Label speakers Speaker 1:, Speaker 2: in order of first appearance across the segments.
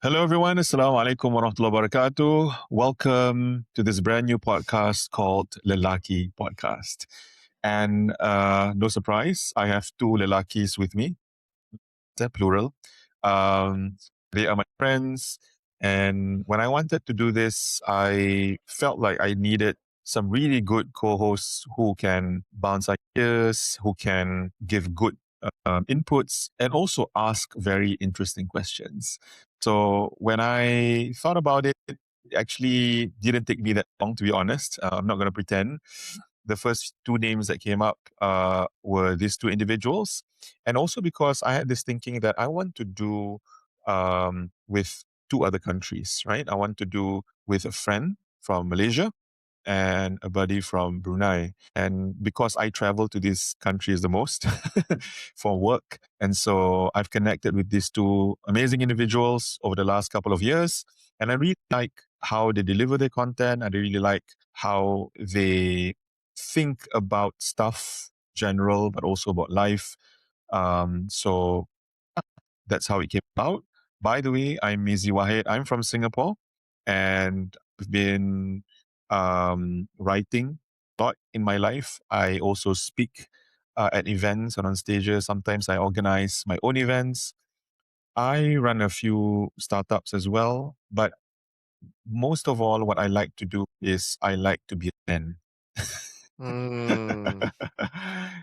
Speaker 1: Hello, everyone. Assalamu alaikum wa rahmatullahi wa barakatuh. Welcome to this brand new podcast called Lelaki Podcast. And no surprise, I have two Lelakis with me, they're plural. Um, they are my friends. And when I wanted to do this, I felt like I needed some really good co hosts who can bounce ideas, who can give good inputs, and also ask very interesting questions. So when I thought about it, it actually didn't take me that long, to be honest. I'm not going to pretend. The first two names that came up were these two individuals. And also because I had this thinking that I want to do with two other countries, right? I want to do with a friend from Malaysia and a buddy from Brunei. And because I travel to these countries the most for work, and so I've connected with these two amazing individuals over the last couple of years. And I really like how they deliver their content. I really like how they think about stuff general, but also about life. So that's how it came about. By the way, I'm Mizi Wahid. I'm from Singapore, and I've been writing a lot in my life. I also speak at events and on stages. Sometimes I organize my own events. I run a few startups as well, but most of all, what I like to do is I like to be a man.
Speaker 2: Mm.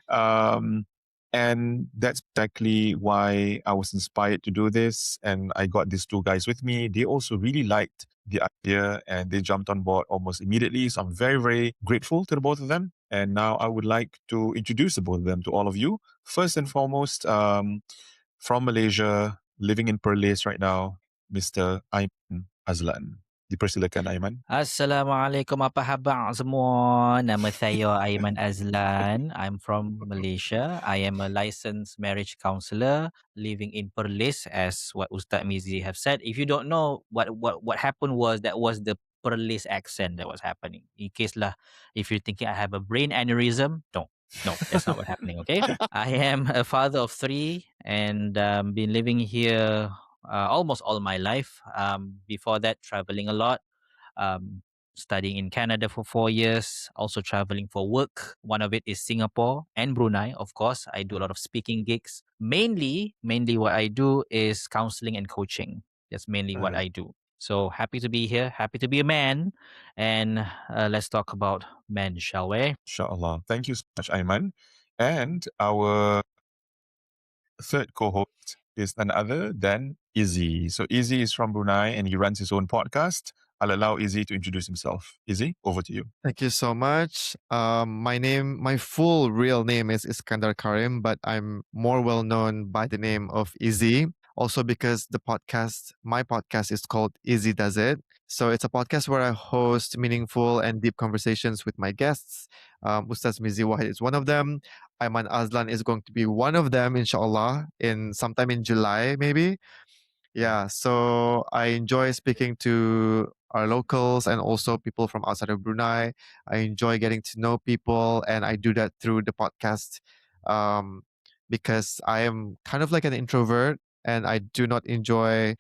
Speaker 1: um, and that's exactly why I was inspired to do this. And I got these two guys with me. They also really liked the idea and they jumped on board almost immediately. So I'm very, very grateful to the both of them. And now I would like to introduce the both of them to all of you. First and foremost, from Malaysia, living in Perlis right now, Mr. Aiman Azlan. Dipersilakan, Aiman.
Speaker 3: Assalamualaikum, apa khabar semua? Nama saya Aiman Azlan. I'm from Malaysia. I am a licensed marriage counselor living in Perlis, as what Ustaz Mizi have said. If you don't know what happened was that was the Perlis accent that was happening. In case lah, if you're thinking I have a brain aneurysm, no, that's not what happening. Okay, I am a father of three and been living here almost all my life. Before that, traveling a lot, um, studying in Canada for 4 years, also traveling for work. One of it is Singapore and Brunei, of course. I do a lot of speaking gigs. Mainly what I do is counseling and coaching. That's mainly what I do. So happy to be here, happy to be a man. And let's talk about men, shall we?
Speaker 1: Inshallah. Thank you so much, Aiman. And our third co-host is none other than Izzy. So Izzy is from Brunei and he runs his own podcast. I'll allow Izzy to introduce himself. Izzy, over to you.
Speaker 2: Thank you so much. My full real name is Iskandar Karim, but I'm more well known by the name of Izzy. Also because my podcast is called Izzy Does It. So it's a podcast where I host meaningful and deep conversations with my guests. Ustaz Mizi Wahid is one of them. Ayman Azlan is going to be one of them, inshallah, in sometime in July, maybe. Yeah, so I enjoy speaking to our locals and also people from outside of Brunei. I enjoy getting to know people, and I do that through the podcast um, because I am kind of like an introvert and I do not enjoy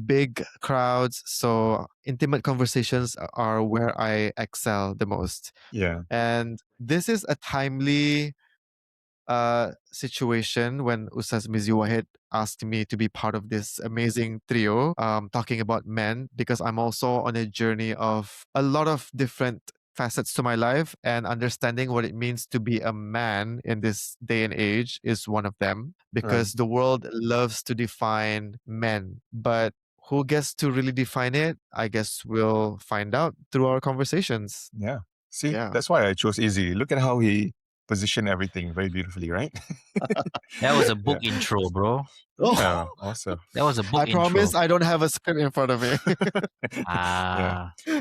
Speaker 2: big crowds. So intimate conversations are where I excel the most.
Speaker 1: Yeah.
Speaker 2: And this is a timely situation when Ustaz Mizi Wahid asked me to be part of this amazing trio talking about men, because I'm also on a journey of a lot of different facets to my life, and understanding what it means to be a man in this day and age is one of them, because the world loves to define men, but who gets to really define it? I guess we'll find out through our conversations.
Speaker 1: Yeah. See,
Speaker 2: Yeah.
Speaker 1: that's why I chose Izzy. Look at how he positioned everything very beautifully, right?
Speaker 3: That was a book intro, bro.
Speaker 1: Yeah, awesome.
Speaker 3: That was a book
Speaker 2: I
Speaker 3: intro.
Speaker 2: promise I don't have a script in front of me.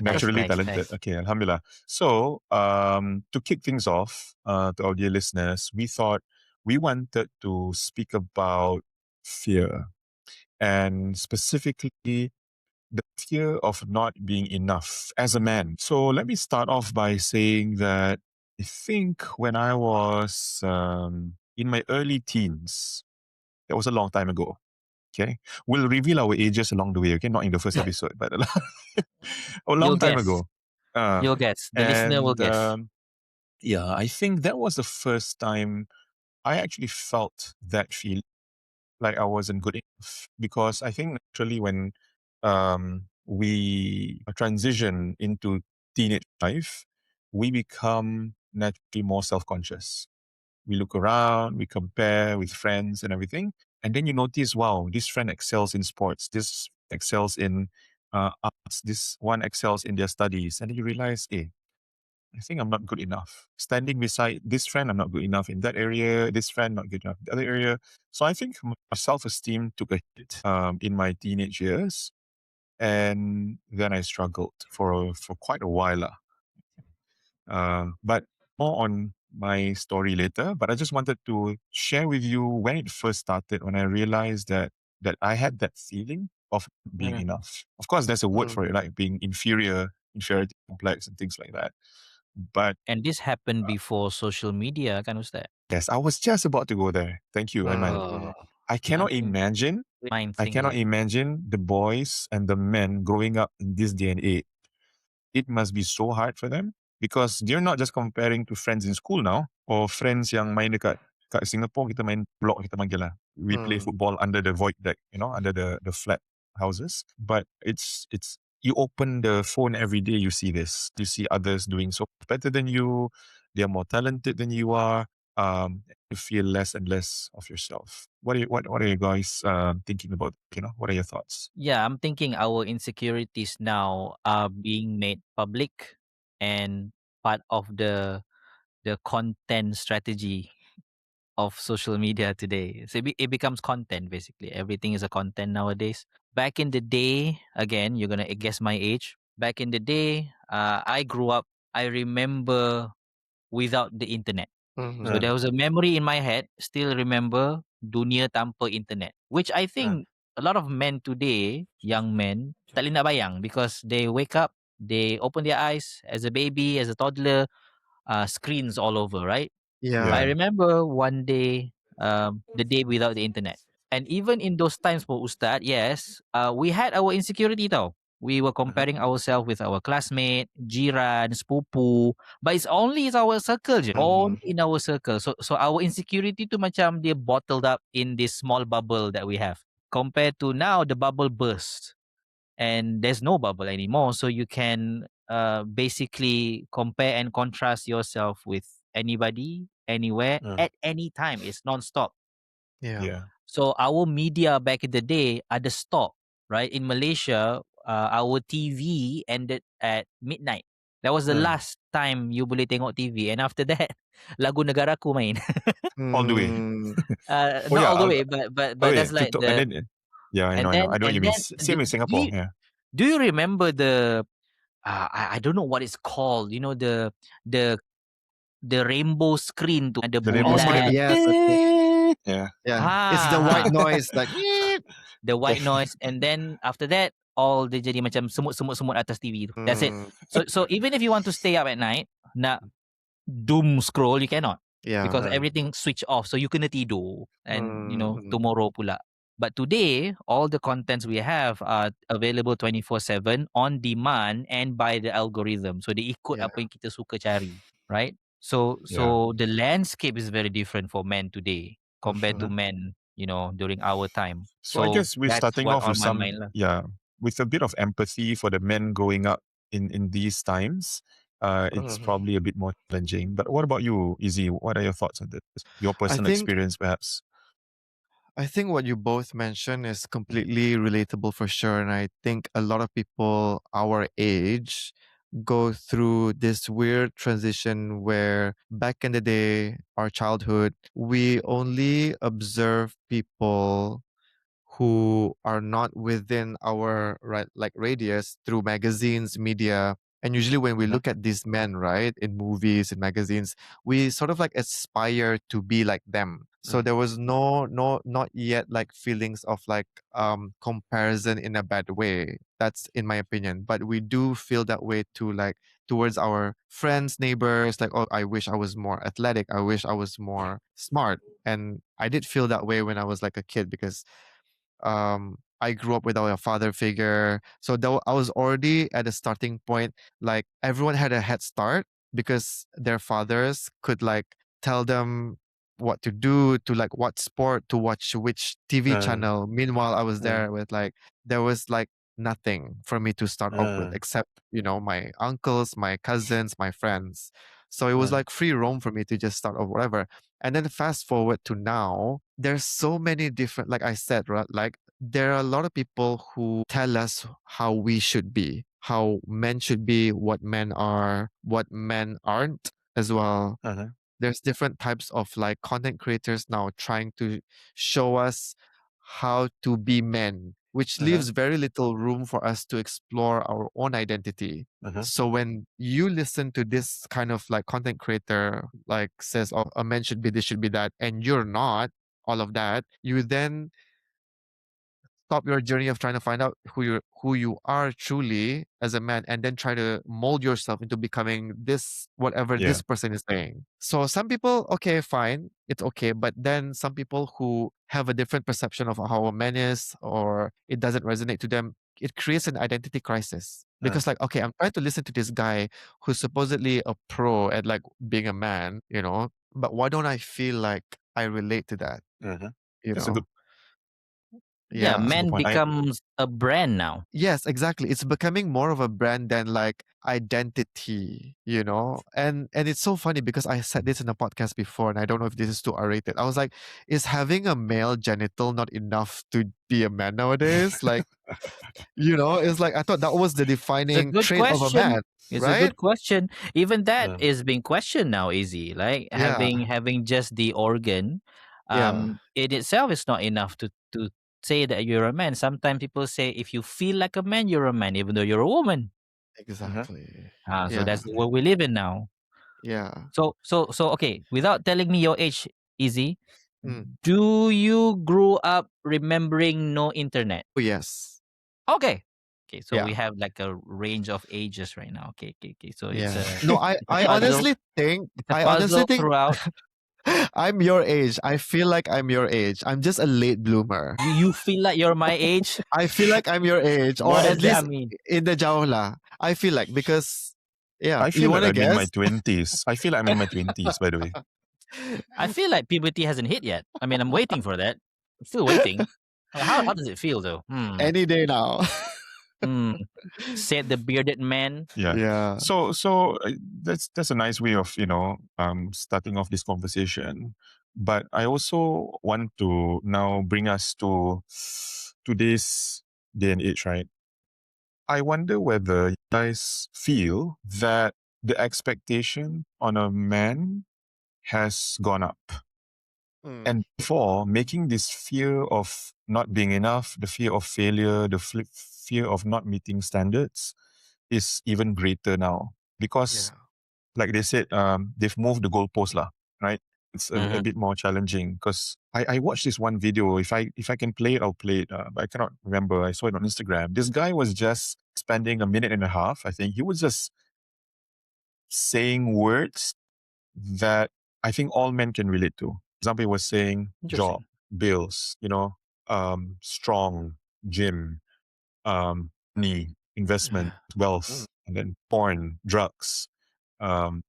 Speaker 1: Naturally
Speaker 3: nice,
Speaker 1: talented.
Speaker 3: nice.
Speaker 1: Okay, Alhamdulillah. So, to kick things off, to our dear listeners, we thought we wanted to speak about fear and specifically the fear of not being enough as a man. So, let me start off by saying that I think when I was in my early teens, that was a long time ago. Okay, we'll reveal our ages along the way. Okay, not in the first episode, but a
Speaker 3: You'll
Speaker 1: long time
Speaker 3: guess.
Speaker 1: ago. Uh,
Speaker 3: You'll guess. The listener will
Speaker 1: and
Speaker 3: guess.
Speaker 1: yeah, I think that was the first time I actually felt that feel like I wasn't good enough, because I think naturally when we transition into teenage life, we become naturally more self-conscious. We look around, we compare with friends and everything, and then you notice, wow, this friend excels in sports, this excels in arts, this one excels in their studies, and then you realize, hey, I think I'm not good enough. Standing beside this friend, I'm not good enough in that area. This friend, not good enough in the other area. So I think my self-esteem took a hit in my teenage years, and then I struggled for quite a while. But more on my story later. But I just wanted to share with you when it first started, when I realized that I had that feeling of not being enough. Of course, there's a word for it, like being inferior, inferiority complex, and things like that. But
Speaker 3: And this happened before social media, kan Ustaz?
Speaker 1: yes, I was just about to go there. Thank you, Aiman.
Speaker 3: Oh,
Speaker 1: I cannot
Speaker 3: nothing.
Speaker 1: imagine.
Speaker 3: Mind
Speaker 1: I
Speaker 3: thing
Speaker 1: cannot
Speaker 3: like.
Speaker 1: imagine the boys and the men growing up in this day and age. It must be so hard for them, because they're not just comparing to friends in school now, or friends yang main dekat Singapore, kita main block, kita panggil lah. We play football under the void deck, under the flat houses. But it's you open the phone every day, you see this. You see others doing so better than you. They're more talented than you are. You feel less and less of yourself. What are you guys thinking about? What are your thoughts?
Speaker 3: Yeah, I'm thinking our insecurities now are being made public and part of the content strategy of social media today. So it becomes content basically. Everything is a content nowadays. Back in the day, again, you're gonna guess my age. Back in the day, I grew up. I remember without the internet. So there was a memory in my head. Still remember dunia tanpa internet, which I think a lot of men today, young men, tak boleh nak bayang because they wake up, they open their eyes as a baby, as a toddler, screens all over, right? But I
Speaker 1: Yeah.
Speaker 3: remember one day, the day without the internet. And even in those times for Ustad, yes, we had our insecurity tau. We were comparing ourselves with our classmate, jiran, sepupu. But it's only in our circle je. Only in our circle. So our insecurity tu macam dia bottled up in this small bubble that we have. Compared to now, the bubble burst and there's no bubble anymore. So you can basically compare and contrast yourself with anybody, anywhere, at any time. It's non-stop.
Speaker 1: Yeah.
Speaker 3: So our media back in the day ada stop, right? In Malaysia, our TV ended at midnight. That was the last time you boleh tengok TV. And after that, lagu negaraku main.
Speaker 1: All the way. Oh
Speaker 3: Not
Speaker 1: yeah.
Speaker 3: all the way, but
Speaker 1: Yeah.
Speaker 3: that's like
Speaker 1: And
Speaker 3: the
Speaker 1: then yeah, I know.
Speaker 3: and
Speaker 1: I know.
Speaker 3: then
Speaker 1: I know what you
Speaker 3: and
Speaker 1: mean.
Speaker 3: then
Speaker 1: Same in
Speaker 3: do
Speaker 1: Singapore.
Speaker 3: you,
Speaker 1: Yeah.
Speaker 3: do you remember the I don't know what it's called. You know the the rainbow screen tu ada
Speaker 1: The rainbow
Speaker 3: bulan.
Speaker 1: screen.
Speaker 2: Yes, okay.
Speaker 1: Yeah.
Speaker 2: Yeah. It's the
Speaker 3: Ha,
Speaker 2: white noise, like
Speaker 3: the white noise, and then after that all dia jadi macam semut-semut atas TV tu. That's it. So even if you want to stay up at night nak doom scroll, you cannot
Speaker 2: yeah.
Speaker 3: because everything switch off. So you kena tidur and tomorrow pula. But today, all the contents we have are available 24/7 on demand and by the algorithm. So they ikut
Speaker 2: Yeah.
Speaker 3: apa yang kita suka cari, right? So
Speaker 1: Yeah.
Speaker 3: so the landscape is very different for men today compared to men, during our time.
Speaker 1: So I
Speaker 3: So
Speaker 1: guess we're
Speaker 3: that's
Speaker 1: starting
Speaker 3: what
Speaker 1: off
Speaker 3: on
Speaker 1: with
Speaker 3: my mind lah.
Speaker 1: with a bit of empathy for the men growing up in these times. It's probably a bit more challenging. But what about you, Izzy? What are your thoughts on this? Your
Speaker 2: I
Speaker 1: personal
Speaker 2: think
Speaker 1: experience, perhaps?
Speaker 2: I think what you both mentioned is completely relatable for sure. And I think a lot of people our age go through this weird transition where back in the day, our childhood, we only observe people who are not within our like radius through magazines, media. And usually when we look at these men, right, in movies and magazines, we sort of like aspire to be like them. So there was not yet like feelings of like comparison in a bad way. That's in my opinion. But we do feel that way to like towards our friends, neighbors, like, oh, I wish I was more athletic. I wish I was more smart. And I did feel that way when I was like a kid because I grew up without a father figure. So though I was already at a starting point, like everyone had a head start because their fathers could like tell them what to do, to like what sport to watch, which TV
Speaker 1: Uh,
Speaker 2: channel. Meanwhile, I was
Speaker 1: uh,
Speaker 2: there with like there was like nothing for me to start off with
Speaker 1: uh,
Speaker 2: except, my uncles, my cousins, my friends. So it was
Speaker 1: uh,
Speaker 2: like free roam for me to just start off whatever. And then fast forward to now, there's so many different, like I said, right? Like there are a lot of people who tell us how we should be, how men should be, what men are, what men aren't as well.
Speaker 1: uh-huh.
Speaker 2: There's different types of like content creators now trying to show us how to be men, which
Speaker 1: Uh-huh.
Speaker 2: leaves very little room for us to explore our own identity.
Speaker 1: Uh-huh.
Speaker 2: So when you listen to this kind of like content creator like says, oh, a man should be this, should be that, and you're not all of that, you then stop your journey of trying to find out who you are truly as a man, and then try to mold yourself into becoming this whatever
Speaker 1: Yeah.
Speaker 2: this person is saying. So some people, okay, fine, it's okay, but then some people who have a different perception of how a man is, or it doesn't resonate to them, it creates an identity crisis.
Speaker 1: Uh,
Speaker 2: Because like, okay, I'm trying to listen to this guy who's supposedly a pro at like being a man, but why don't I feel like I relate to that,
Speaker 1: uh-huh.
Speaker 2: you
Speaker 1: That's a good.
Speaker 2: know?
Speaker 3: Yeah,
Speaker 2: Yeah.
Speaker 1: That's a good
Speaker 3: men
Speaker 1: point.
Speaker 3: becomes a brand now.
Speaker 2: Yes, exactly. It's becoming more of a brand than like identity, And it's so funny because I said this in a podcast before, and I don't know if this is too R-rated. I was like, is having a male genital not enough to be a man nowadays? Like, it's like I thought that was the
Speaker 3: It's a
Speaker 2: defining
Speaker 3: good
Speaker 2: trait of a
Speaker 3: question.
Speaker 2: man,
Speaker 3: It's a
Speaker 2: right?
Speaker 3: good question. Even that
Speaker 1: Uh,
Speaker 3: is being questioned now, Easy. Like
Speaker 2: Yeah.
Speaker 3: having just the organ,
Speaker 2: Yeah.
Speaker 3: in itself is not enough to say that you're a man. Sometimes people say if you feel like a man, you're a man, even though you're a woman.
Speaker 1: uh-huh.
Speaker 2: Exactly.
Speaker 3: So
Speaker 2: Yeah.
Speaker 3: that's the world we live in now.
Speaker 2: Yeah.
Speaker 3: So okay. Without telling me your age, Easy,
Speaker 2: Mm.
Speaker 3: do you grow up remembering no internet?
Speaker 2: Oh, yes.
Speaker 3: Okay. Okay, so we
Speaker 2: Yeah.
Speaker 3: have like a range of ages right now. Okay, okay, okay. So it's
Speaker 2: Yeah.
Speaker 3: a
Speaker 2: No, I
Speaker 3: it's a
Speaker 2: I
Speaker 3: puzzle.
Speaker 2: honestly think
Speaker 3: It's a
Speaker 2: I honestly
Speaker 3: puzzle
Speaker 2: think
Speaker 3: throughout.
Speaker 2: I'm your age. I feel like I'm your age. I'm just a late bloomer.
Speaker 3: You feel like you're my age?
Speaker 2: I feel like I'm your age, or
Speaker 3: What
Speaker 2: at
Speaker 3: does that
Speaker 2: least
Speaker 3: mean?
Speaker 2: in the Jaola. I feel like because, yeah,
Speaker 1: I
Speaker 2: you
Speaker 1: feel like
Speaker 2: want to
Speaker 1: I'm in my
Speaker 2: guess?
Speaker 1: 20s. I feel like I'm in my 20s, by the way.
Speaker 3: I feel like puberty hasn't hit yet. I mean, I'm waiting for that. I'm still waiting. How does it feel though?
Speaker 2: Any day now.
Speaker 3: Hmm. Said the bearded man.
Speaker 1: Yeah.
Speaker 2: Yeah.
Speaker 1: So that's a nice way of starting off this conversation. But I also want to now bring us to today's day and age, right? I wonder whether you guys feel that the expectation on a man has gone up.
Speaker 2: Mm.
Speaker 1: And therefore, making this fear of not being enough, the fear of failure, the fear of not meeting standards is even greater now. Because,
Speaker 2: Yeah.
Speaker 1: like they said, they've moved the goalpost, lah, right? It's a
Speaker 3: Mhm.
Speaker 1: bit more challenging because I watched this one video. If I can play it, I'll play it. But I cannot remember. I saw it on Instagram. This guy was just spending a minute and a half. I think he was just saying words that I think all men can relate to. Example, he was saying job,
Speaker 3: Interesting.
Speaker 1: bills, strong, gym, money, investment, wealth, and then porn, drugs, um,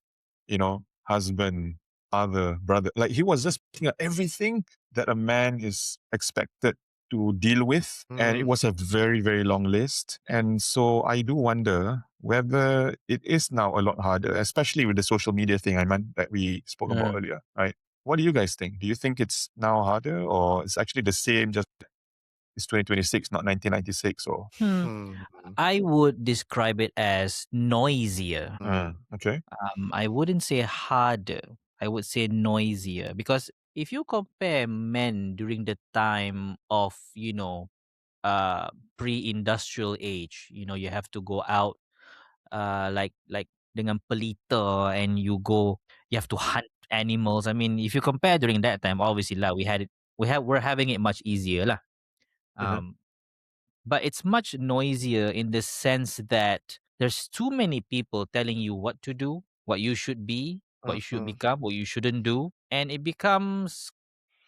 Speaker 1: husband, father, brother. Like he was just picking up everything that a man is expected to deal with. And it
Speaker 2: Mm.
Speaker 1: was a very, very long list. And so I do wonder whether it is now a lot harder, especially with the social media thing, I meant that we spoke about
Speaker 3: Mm.
Speaker 1: earlier, right? What do you guys think? Do you think it's now harder or it's actually the same, just it's 2026, not 1996 or
Speaker 3: Hmm.
Speaker 2: Mm.
Speaker 3: I would describe it as noisier.
Speaker 2: Mm.
Speaker 1: okay.
Speaker 3: I wouldn't say harder. I would say noisier because if you compare men during the time of pre-industrial age, you have to go out like dengan pelita, and you have to hunt animals. I mean, if you compare during that time, obviously lah, we're having it much easier lah.
Speaker 1: Uh-huh.
Speaker 3: Um, but it's much noisier in the sense that there's too many people telling you what to do, what you should be, what you should
Speaker 2: Mhm.
Speaker 3: become, what you shouldn't do, and it becomes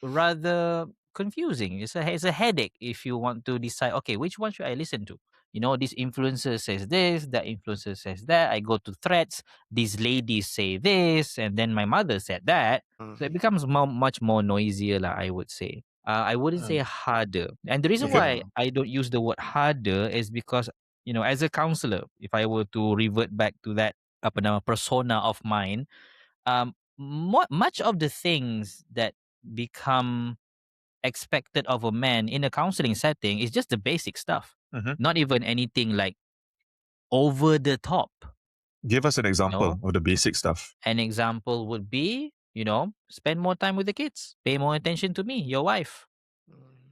Speaker 3: rather confusing. It's a headache if you want to decide, okay, which one should I listen to? You know, this influencer says this, that influencer says that. I go to threads, these ladies say this, and then my mother said that. So it becomes much more noisier, lah, I would say. I wouldn't say harder. And the reason
Speaker 1: Okay.
Speaker 3: why I don't use the word harder is because, you know, as a counselor, if I were to revert back to that apa nama persona of mine, much of the things that become expected of a man in a counseling setting is just the basic stuff.
Speaker 1: Mhm.
Speaker 3: Not even anything like over the top.
Speaker 1: Give us an example
Speaker 3: No.
Speaker 1: of the basic stuff.
Speaker 3: An example would be, you know, spend more time with the kids, pay more attention to me, your wife.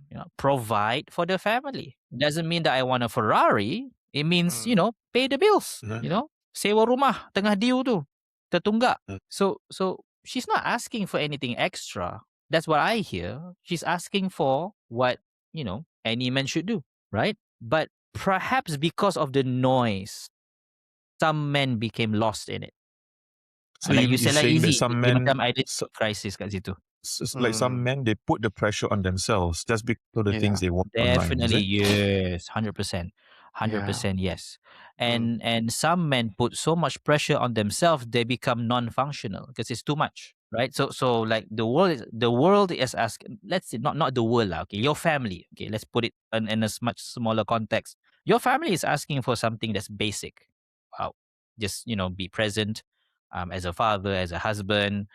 Speaker 3: You know, provide for the family. Doesn't mean that I want a Ferrari. It means, you know, pay the bills.
Speaker 1: Mhm.
Speaker 3: You know, sewa rumah tengah due tu, tertunggak.
Speaker 1: Mm.
Speaker 3: So she's not asking for anything extra. That's what I hear. She's asking for what, you know, any man should do, right? But perhaps because of the noise, some men became lost in it.
Speaker 1: So
Speaker 3: Like
Speaker 1: you,
Speaker 3: you
Speaker 1: you're
Speaker 3: said lah,
Speaker 1: saying that
Speaker 3: easy.
Speaker 1: some
Speaker 3: Dia
Speaker 1: men,
Speaker 3: macam identity crisis kat situ.
Speaker 1: like some men, they put the pressure on themselves just because of the things they want online. Is
Speaker 3: Definitely,
Speaker 1: it?
Speaker 3: yes, 100%, 100%, yes. And some men put so much pressure on themselves, they become non-functional because it's too much, right? So like the world is asking. Let's say not the world lah. Okay, your family. Okay, let's put it in a much smaller context. Your family is asking for something that's basic. Wow, just be present, as a father, as a husband.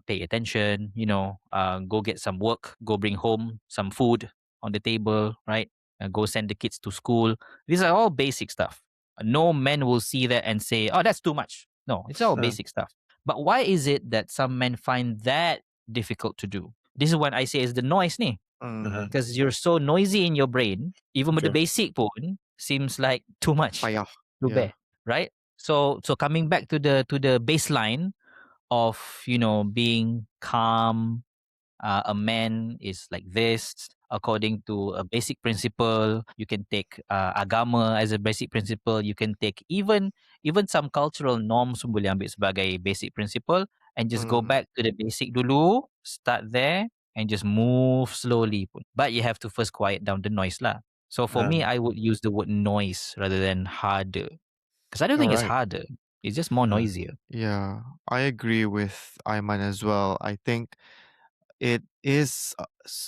Speaker 3: Pay attention. Go get some work. Go bring home some food on the table, right? Go send the kids to school. These are all basic stuff. No man will see that and say, "Oh, that's too much." No, it's all basic stuff. But why is it that some men find that difficult to do? This is what I say is the noise ni. Because you're so noisy in your brain, even with the
Speaker 1: Okay.
Speaker 3: basic phone seems like too much.
Speaker 2: Payah.
Speaker 3: Too
Speaker 2: Yeah.
Speaker 3: bad, right? So coming back to the baseline of being calm, a man is like this according to a basic principle. You can take agama as a basic principle. You can take even some cultural norms pun boleh ambil sebagai basic principle and just go back to the basic dulu, start there and just move slowly pun. But you have to first quiet down the noise lah. So for me, I would use the word noise rather than harder, because I don't think it's
Speaker 2: Alright.
Speaker 3: harder. It's just more noisier.
Speaker 2: Yeah, I agree with Ayman as well. I think it is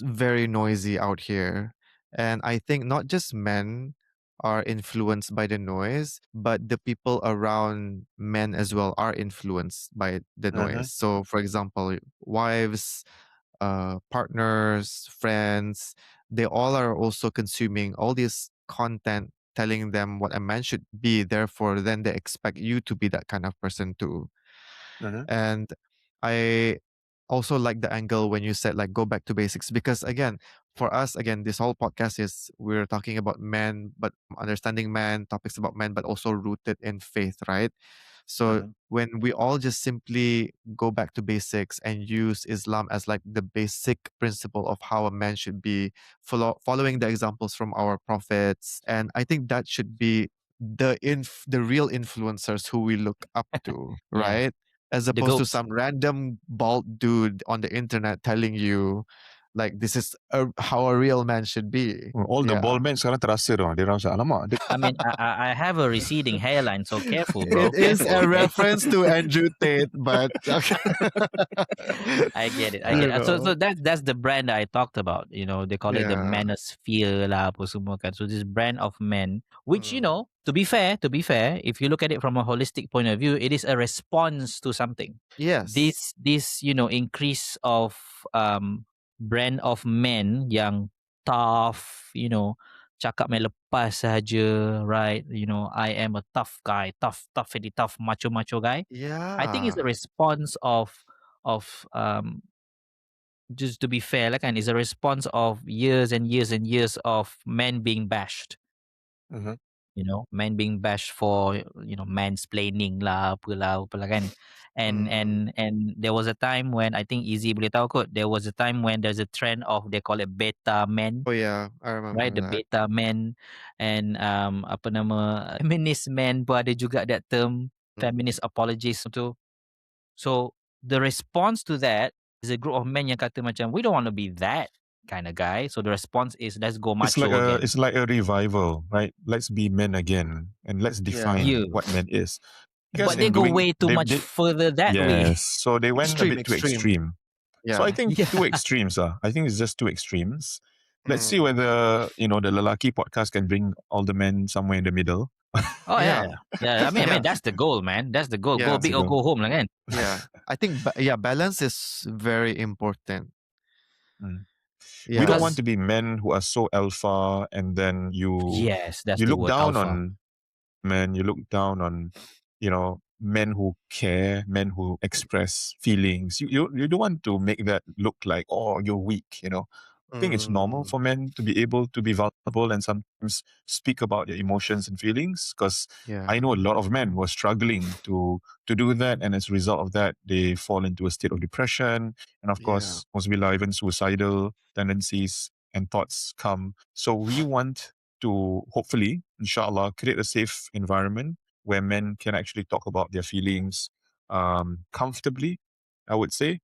Speaker 2: very noisy out here. And I think not just men are influenced by the noise, but the people around men as well are influenced by the noise. So, for example, wives, partners, friends, they all are also consuming all this content telling them what a man should be. Therefore, then they expect you to be that kind of person too. And I also like the angle when you said like go back to basics, because again, for us, again, this whole podcast is we're talking about men, but understanding men, topics about men, but also rooted in faith, right? So when we all just simply go back to basics and use Islam as like the basic principle of how a man should be, following the examples from our prophets, and I think that should be the real influencers who we look up to,
Speaker 3: Yeah.
Speaker 2: right? As
Speaker 3: The
Speaker 2: opposed to
Speaker 3: goats.
Speaker 2: some random bald dude on the internet telling you like this is how a real man should be.
Speaker 1: All the
Speaker 2: Yeah.
Speaker 1: bald men sekarang terasa dah. Dia orang macam, alamak.
Speaker 3: I mean, I have a receding hairline, so careful, bro.
Speaker 2: It is
Speaker 3: Careful,
Speaker 2: a
Speaker 3: okay?
Speaker 2: reference to Andrew Tate, but
Speaker 3: I get it.
Speaker 2: You
Speaker 3: So
Speaker 2: know.
Speaker 3: that's the brand that I talked about. They call it the
Speaker 2: Yeah.
Speaker 3: manosphere lah, apa semua kan. So this brand of men, which to be fair, if you look at it from a holistic point of view, it is a response to something.
Speaker 2: Yes.
Speaker 3: This increase of brand of men yang tough, cakap main lepas saja, right? I am a tough guy, tough, really tough, macho guy.
Speaker 2: Yeah.
Speaker 3: I think it's a response of just to be fair, like, and it's a response of years and years and years of men being bashed. Men being bashed for mansplaining lah, apalah kan. And there was a time when I think Easy boleh tahu kot. There was a time when there's a trend of they call it beta men.
Speaker 2: Oh yeah, I remember
Speaker 3: Right, the
Speaker 2: that.
Speaker 3: beta men and feminist men pun ada juga that term, feminist apologists tu. So the response to that is a group of men yang kata macam we don't want to be that kind of guy. So the response is, let's go macho
Speaker 1: It's
Speaker 3: again.
Speaker 1: like a revival, right? Let's be men again and let's
Speaker 2: Yeah.
Speaker 1: define
Speaker 3: You.
Speaker 1: what men is. Because
Speaker 3: But they
Speaker 1: in
Speaker 3: go
Speaker 1: doing
Speaker 3: way too much
Speaker 1: they
Speaker 3: further that way.
Speaker 1: yes, so they went a
Speaker 2: Extreme,
Speaker 1: bit too
Speaker 2: extreme.
Speaker 1: extreme. So I
Speaker 2: Yeah.
Speaker 1: think two
Speaker 3: Yeah.
Speaker 1: extremes. I think it's just two extremes. Let's see
Speaker 2: Mm.
Speaker 1: whether the Lelaki podcast can bring all the men somewhere in the middle.
Speaker 3: Oh
Speaker 2: Yeah.
Speaker 3: yeah. Yeah. I mean,
Speaker 2: Yeah.
Speaker 3: that's the goal, man. That's the goal. Go
Speaker 2: Yeah.
Speaker 1: That's a
Speaker 3: big or
Speaker 1: go.
Speaker 3: go home, lah kan?
Speaker 2: Yeah. I think balance is very important.
Speaker 1: Mm. We don't
Speaker 2: Yeah.
Speaker 1: want
Speaker 3: Because
Speaker 1: to be men who are so alpha and then
Speaker 3: yes, that's
Speaker 1: you
Speaker 3: the
Speaker 1: look
Speaker 3: word,
Speaker 1: down
Speaker 3: alpha.
Speaker 1: on men, you look down on men who care, men who express feelings. You don't want to make that look like, oh, you're weak. I think it's normal
Speaker 2: Mm.
Speaker 1: for men to be able to be vulnerable and sometimes speak about their emotions and feelings, because
Speaker 2: Yeah.
Speaker 1: I know a lot of men who are struggling to do that, and as a result of that they fall into a state of depression, and of
Speaker 2: Yeah.
Speaker 1: course possibly even suicidal tendencies and thoughts come. So we want to hopefully, inshallah, create a safe environment where men can actually talk about their feelings comfortably, I would say,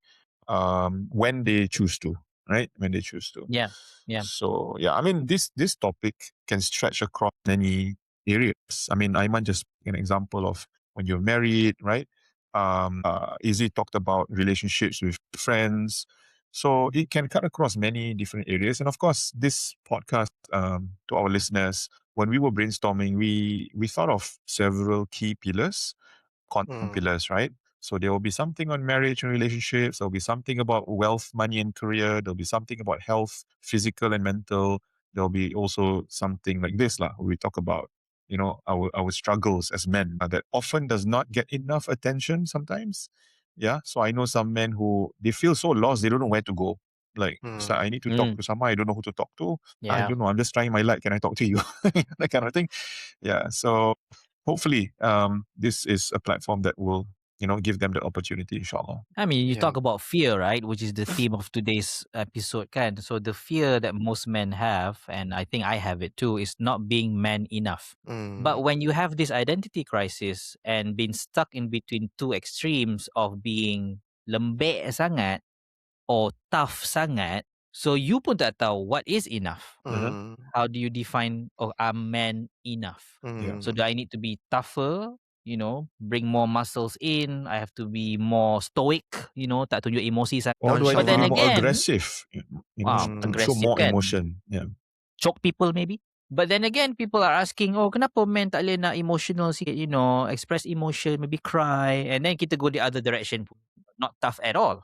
Speaker 1: when they choose to, right? When they choose to.
Speaker 3: Yeah. Yeah.
Speaker 1: So yeah, I mean, this topic can stretch across many areas. I mean, Aiman just an example of when you're married, right? Izzy talked about relationships with friends. So it can cut across many different areas. And of course, this podcast, to our listeners, when we were brainstorming, we thought of several key pillars, content
Speaker 2: Mm.
Speaker 1: pillars, right? So there will be something on marriage and relationships. There'll be something about wealth, money, and career. There'll be something about health, physical and mental. There'll be also something like this, lah, where we talk about, our struggles as men, that often does not get enough attention sometimes. Yeah. So I know some men who they feel so lost, they don't know where to go. Like, it's like,
Speaker 2: Mm.
Speaker 1: I need to talk
Speaker 3: Mm.
Speaker 1: to someone, I don't know who to talk to. I
Speaker 3: Yeah.
Speaker 1: don't know. I'm just trying my luck. Can I talk to you? That kind of thing. Yeah. So hopefully, this is a platform that will, give them the opportunity, inshallah.
Speaker 3: I mean, you
Speaker 2: Yeah.
Speaker 3: talk about fear, right? Which is the theme of today's episode, kan? So the fear that most men have, and I think I have it too, is not being man enough.
Speaker 2: Mm.
Speaker 3: But when you have this identity crisis and been stuck in between two extremes of being lembek sangat or tough sangat, so you pun tak tahu what is enough.
Speaker 1: Uh-huh.
Speaker 2: Mm.
Speaker 3: How do you define, oh, I'm man enough?
Speaker 1: Yeah.
Speaker 3: So
Speaker 2: Mm.
Speaker 3: do I need to be tougher, bring more muscles in? I have to be more stoic, tak tunjuk emosi sangat.
Speaker 1: Or do I
Speaker 3: But
Speaker 1: need to
Speaker 3: then
Speaker 1: be
Speaker 2: Nonchalant.
Speaker 1: more
Speaker 3: again,
Speaker 1: aggressive? To
Speaker 2: Mm.
Speaker 1: show
Speaker 3: aggressive
Speaker 1: more
Speaker 3: kan?
Speaker 1: emotion. Yeah.
Speaker 3: Choke people maybe. But then again, people are asking, oh, kenapa men tak boleh nak emotional sikit, express emotion, maybe cry. And then kita go the other direction. Not tough at all.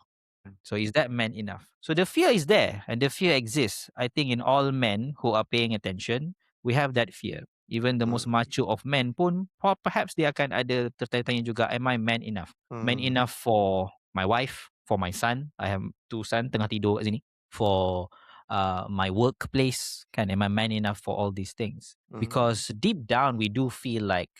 Speaker 3: So is that man enough? So the fear is there and the fear exists. I think in all men who are paying attention, we have that fear. Even the most
Speaker 2: Mm.
Speaker 3: macho of men pun, perhaps dia akan ada tertanya-tanya juga, am I man enough? Man
Speaker 2: Mm.
Speaker 3: enough for my wife, for my son. I have 2 sons tengah tidur kat sini. For my workplace, am I man enough for all these things?
Speaker 2: Mm.
Speaker 3: Because deep down, we do feel like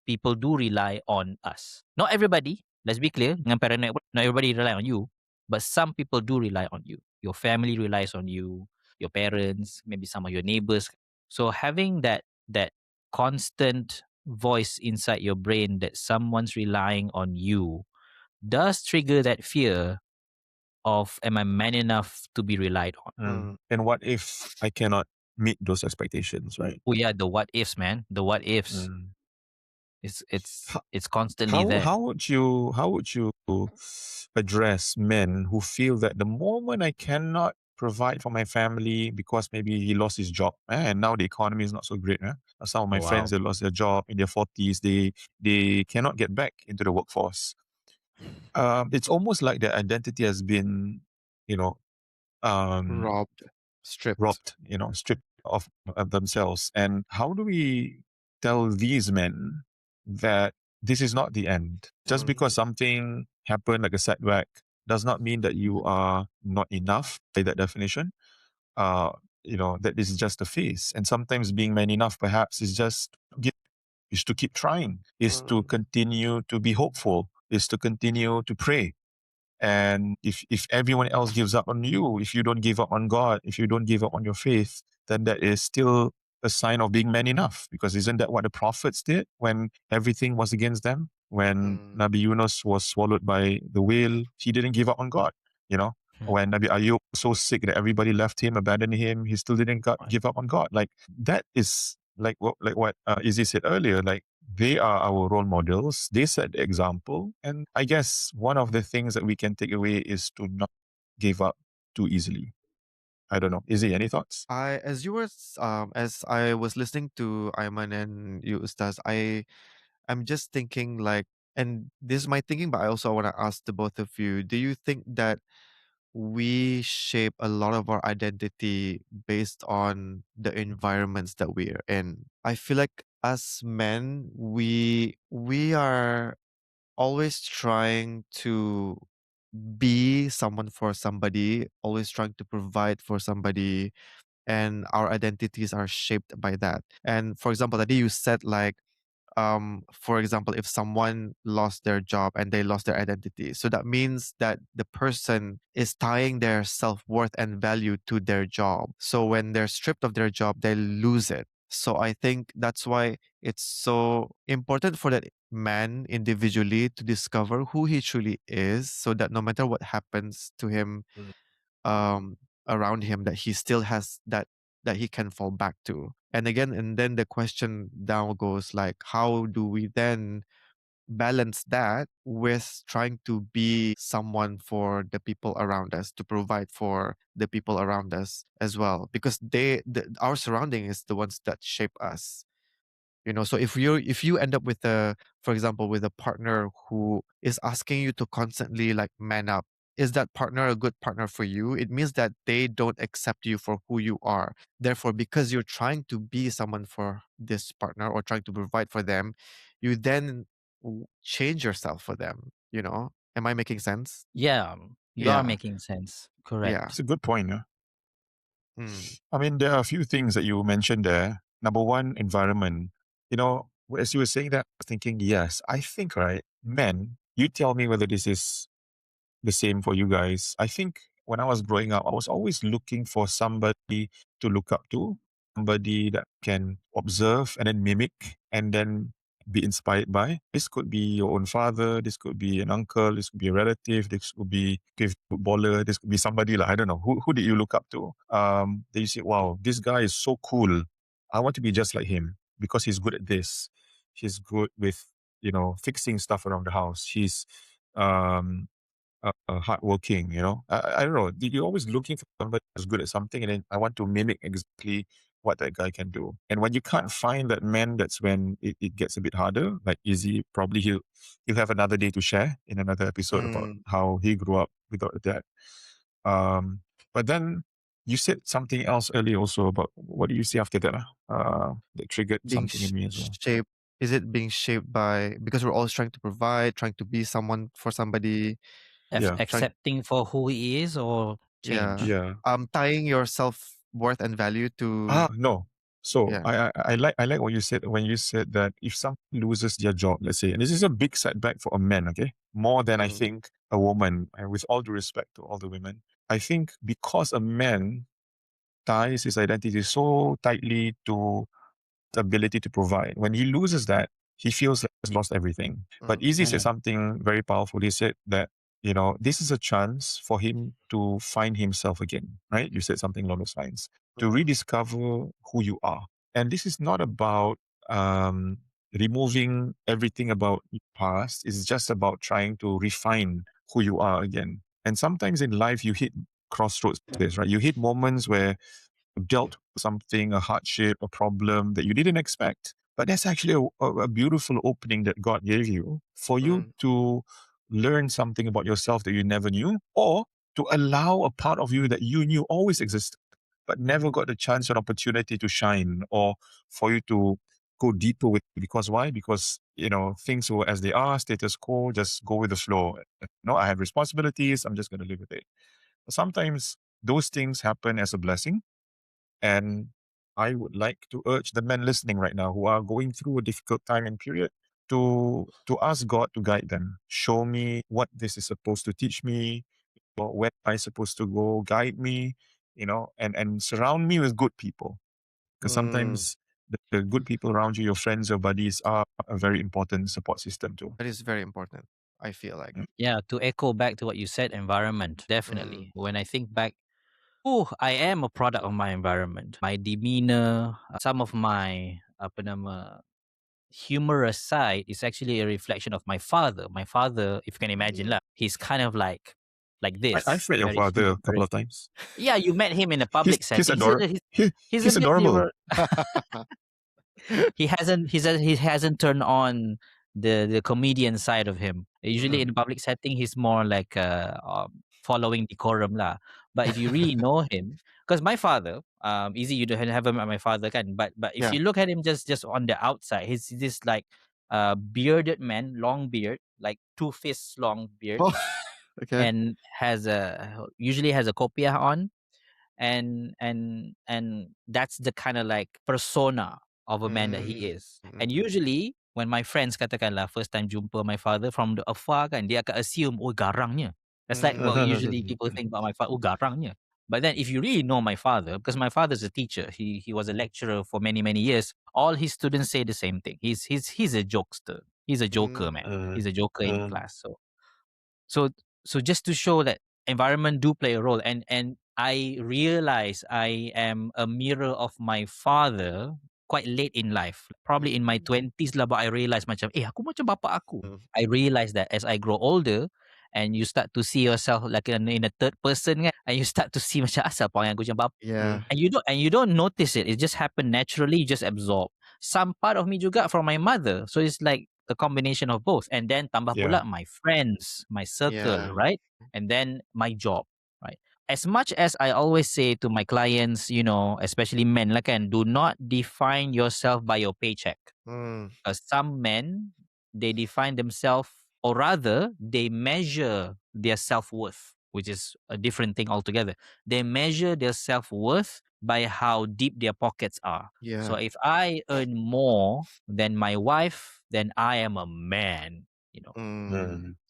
Speaker 3: people do rely on us. Not everybody, let's be clear, dengan paranoid pun, not everybody rely on you, but some people do rely on you. Your family relies on you, your parents, maybe some of your neighbors. So having that constant voice inside your brain that someone's relying on you does trigger that fear of, am I man enough to be relied on?
Speaker 2: Mm.
Speaker 1: And what if I cannot meet those expectations, right?
Speaker 3: Oh yeah, the what ifs, man. The what ifs.
Speaker 1: Mm.
Speaker 3: It's constantly
Speaker 1: How
Speaker 3: there.
Speaker 1: how would you address men who feel that the moment I cannot provide for my family because maybe he lost his job, and now the economy is not so great. Some of my
Speaker 3: Oh,
Speaker 1: friends,
Speaker 3: wow.
Speaker 1: they lost their job in their 40s. They cannot get back into the workforce. It's almost like their identity has been, you know,
Speaker 2: Robbed. Stripped.
Speaker 1: robbed, stripped of themselves. And how do we tell these men that this is not the end? Just because something happened, like a setback, does not mean that you are not enough by that definition. That this is just a phase. And sometimes being man enough, perhaps, is to keep trying, is to
Speaker 2: Mm.
Speaker 1: continue to be hopeful, is to continue to pray. And if everyone else gives up on you, if you don't give up on God, if you don't give up on your faith, then that is still a sign of being man enough. Because isn't that what the prophets did when everything was against them? When
Speaker 2: Mm.
Speaker 1: Nabi Yunus was swallowed by the whale, he didn't give up on God, you know?
Speaker 3: Mm.
Speaker 1: When Nabi Ayub was so sick that everybody left him, abandoned him, he still didn't give up on God. Like that is like what Izzy said earlier. Like they are our role models. They set the example, and I guess one of the things that we can take away is to not give up too easily. I don't know. Izzy, any thoughts?
Speaker 2: As I was listening to Ayman and you, Ustaz, I'm just thinking like, and this is my thinking, but I also want to ask the both of you: do you think that we shape a lot of our identity based on the environments that we're in? I feel like as men, we are always trying to be someone for somebody, always trying to provide for somebody, and our identities are shaped by that. And for example, that day you said like, for example, if someone lost their job and they lost their identity, so that means that the person is tying their self-worth and value to their job. So when they're stripped of their job, they lose it. So I think that's why it's so important for that man individually to discover who he truly is, so that no matter what happens to him,
Speaker 1: Mm.
Speaker 2: um, around him, that he still has that he can fall back to. And again, and then the question now goes like, how do we then balance that with trying to be someone for the people around us, to provide for the people around us as well, because our surrounding is the ones that shape us. So if you end up with a, for example, with a partner who is asking you to constantly like man up, is that partner a good partner for you? It means that they don't accept you for who you are. Therefore, because you're trying to be someone for this partner or trying to provide for them, you then change yourself for them. Am I making sense?
Speaker 3: Yeah, you are
Speaker 2: Yeah.
Speaker 3: making sense.
Speaker 2: Yeah.
Speaker 3: Correct.
Speaker 1: It's a good point. Yeah?
Speaker 2: Mm.
Speaker 1: I mean, there are a few things that you mentioned there. Number one, environment. As you were saying that, I was thinking, yes, I think, right, men, you tell me whether this is the same for you guys. I think when I was growing up, I was always looking for somebody to look up to, somebody that can observe and then mimic and then be inspired by. This could be your own father, this could be an uncle, this could be a relative, this could be a footballer, this could be somebody like, I don't know, who did you look up to? Then you say, wow, this guy is so cool. I want to be just like him because he's good at this. He's good with, fixing stuff around the house. He's um hardworking, I don't know. You're always looking for somebody who's good at something, and then I want to mimic exactly what that guy can do. And when you can't find that man, that's when it gets a bit harder. Like Izzy, probably he'll have another day to share in another episode about
Speaker 2: Mm.
Speaker 1: how he grew up without a dad. But then you said something else earlier also about what do you say after that? That triggered
Speaker 2: being
Speaker 1: something in me as well.
Speaker 2: shaped Is it being shaped by, because we're always trying to provide, trying to be someone for somebody,
Speaker 1: Yeah,
Speaker 2: trying
Speaker 3: Accepting for who he is or
Speaker 2: yeah,
Speaker 3: change?
Speaker 1: yeah.
Speaker 2: tying your self-worth and value to,
Speaker 1: No. So
Speaker 2: yeah.
Speaker 1: I like what you said when you said that if someone loses their job, let's say, and this is a big setback for a man, okay, more than I
Speaker 2: Mm,
Speaker 1: think a woman. And with all due respect to all the women, I think because a man ties his identity so tightly to the ability to provide, when he loses that, he feels like he's lost everything. But
Speaker 2: mm,
Speaker 1: Easy said
Speaker 3: Mm.
Speaker 1: something very powerful. He said that this is a chance for him to find himself again, right? You said something along those lines, to
Speaker 2: mm,
Speaker 1: rediscover who you are. And this is not about um, removing everything about your past. It's just about trying to refine who you are again. And sometimes in life, you hit crossroads like this, right? You hit moments where you dealt with something, a hardship, a problem that you didn't expect. But that's actually a beautiful opening that God gave you for you
Speaker 2: mm,
Speaker 1: to learn something about yourself that you never knew, or to allow a part of you that you knew always existed, but never got the chance or opportunity to shine, or for you to go deeper with it. Because why? Because, things were as they are, status quo, just go with the flow. No, I have responsibilities, I'm just going to live with it. Sometimes those things happen as a blessing. And I would like to urge the men listening right now who are going through a difficult time and period to ask God to guide them. Show me what this is supposed to teach me, or where am I supposed to go, guide me, and surround me with good people. Because
Speaker 2: mm.
Speaker 1: sometimes the good people around you, your friends, your buddies, are a very important support system too.
Speaker 2: That is very important. I feel like.
Speaker 3: Yeah, to echo back to what you said, environment,
Speaker 2: Mm.
Speaker 3: definitely. When I think back, oh, I am a product of my environment. My demeanor, some of my apa nama, humorous side is actually a reflection of my father. My father, if you can imagine lah, he's kind of like this,
Speaker 1: I've met your
Speaker 3: very
Speaker 1: father a couple
Speaker 3: humorous.
Speaker 1: of times.
Speaker 3: Yeah, you met him in a public
Speaker 1: He's
Speaker 3: setting. He's a
Speaker 1: he's
Speaker 3: bit
Speaker 1: adorable.
Speaker 3: liberal. He hasn't turned on the comedian side of him. Usually in a public setting, he's more like following decorum lah. But if you really know him, because my father, easy you don't haven't met my father kan, but if
Speaker 2: Yeah.
Speaker 3: you look at him just on the outside, he's this like bearded man, long beard, like 2 fists long beard,
Speaker 2: Oh, okay.
Speaker 3: and usually has a kopiah on, and that's the kind of like persona of a man that he is. And usually when my friends katakanlah first time jumpa my father from the afar kan, dia akan assume, oh garangnya. That's like what usually people think about my father, oh garangnya. But then if you really know my father, because my father's a teacher, he was a lecturer for many years, all his students say the same thing. He's a jokester. He's a joker, man. He's a joker in class. So so just to show that environment do play a role, and I realize I am a mirror of my father quite late in life, probably in my 20s lah, but I realize macam aku macam bapa aku. I realize that as I grow older and you start to see yourself like in a third person kan, and you start to see macam asal panggil aku macam bapa.
Speaker 2: Yeah.
Speaker 3: And you don't notice it. It just happened naturally. You just absorb. Some part of me juga from my mother. So it's like a combination of both. And then tambah pula my friends, my circle,
Speaker 2: Yeah.
Speaker 3: right? And then my job, right? As much as I always say to my clients, especially men lah kan, do not define yourself by your paycheck. Because some men, they define themselves, or rather, they measure their self-worth, which is a different thing altogether. They measure their self-worth by how deep their pockets are. So
Speaker 2: Yeah.
Speaker 3: if I earn more than my wife, then I am a man.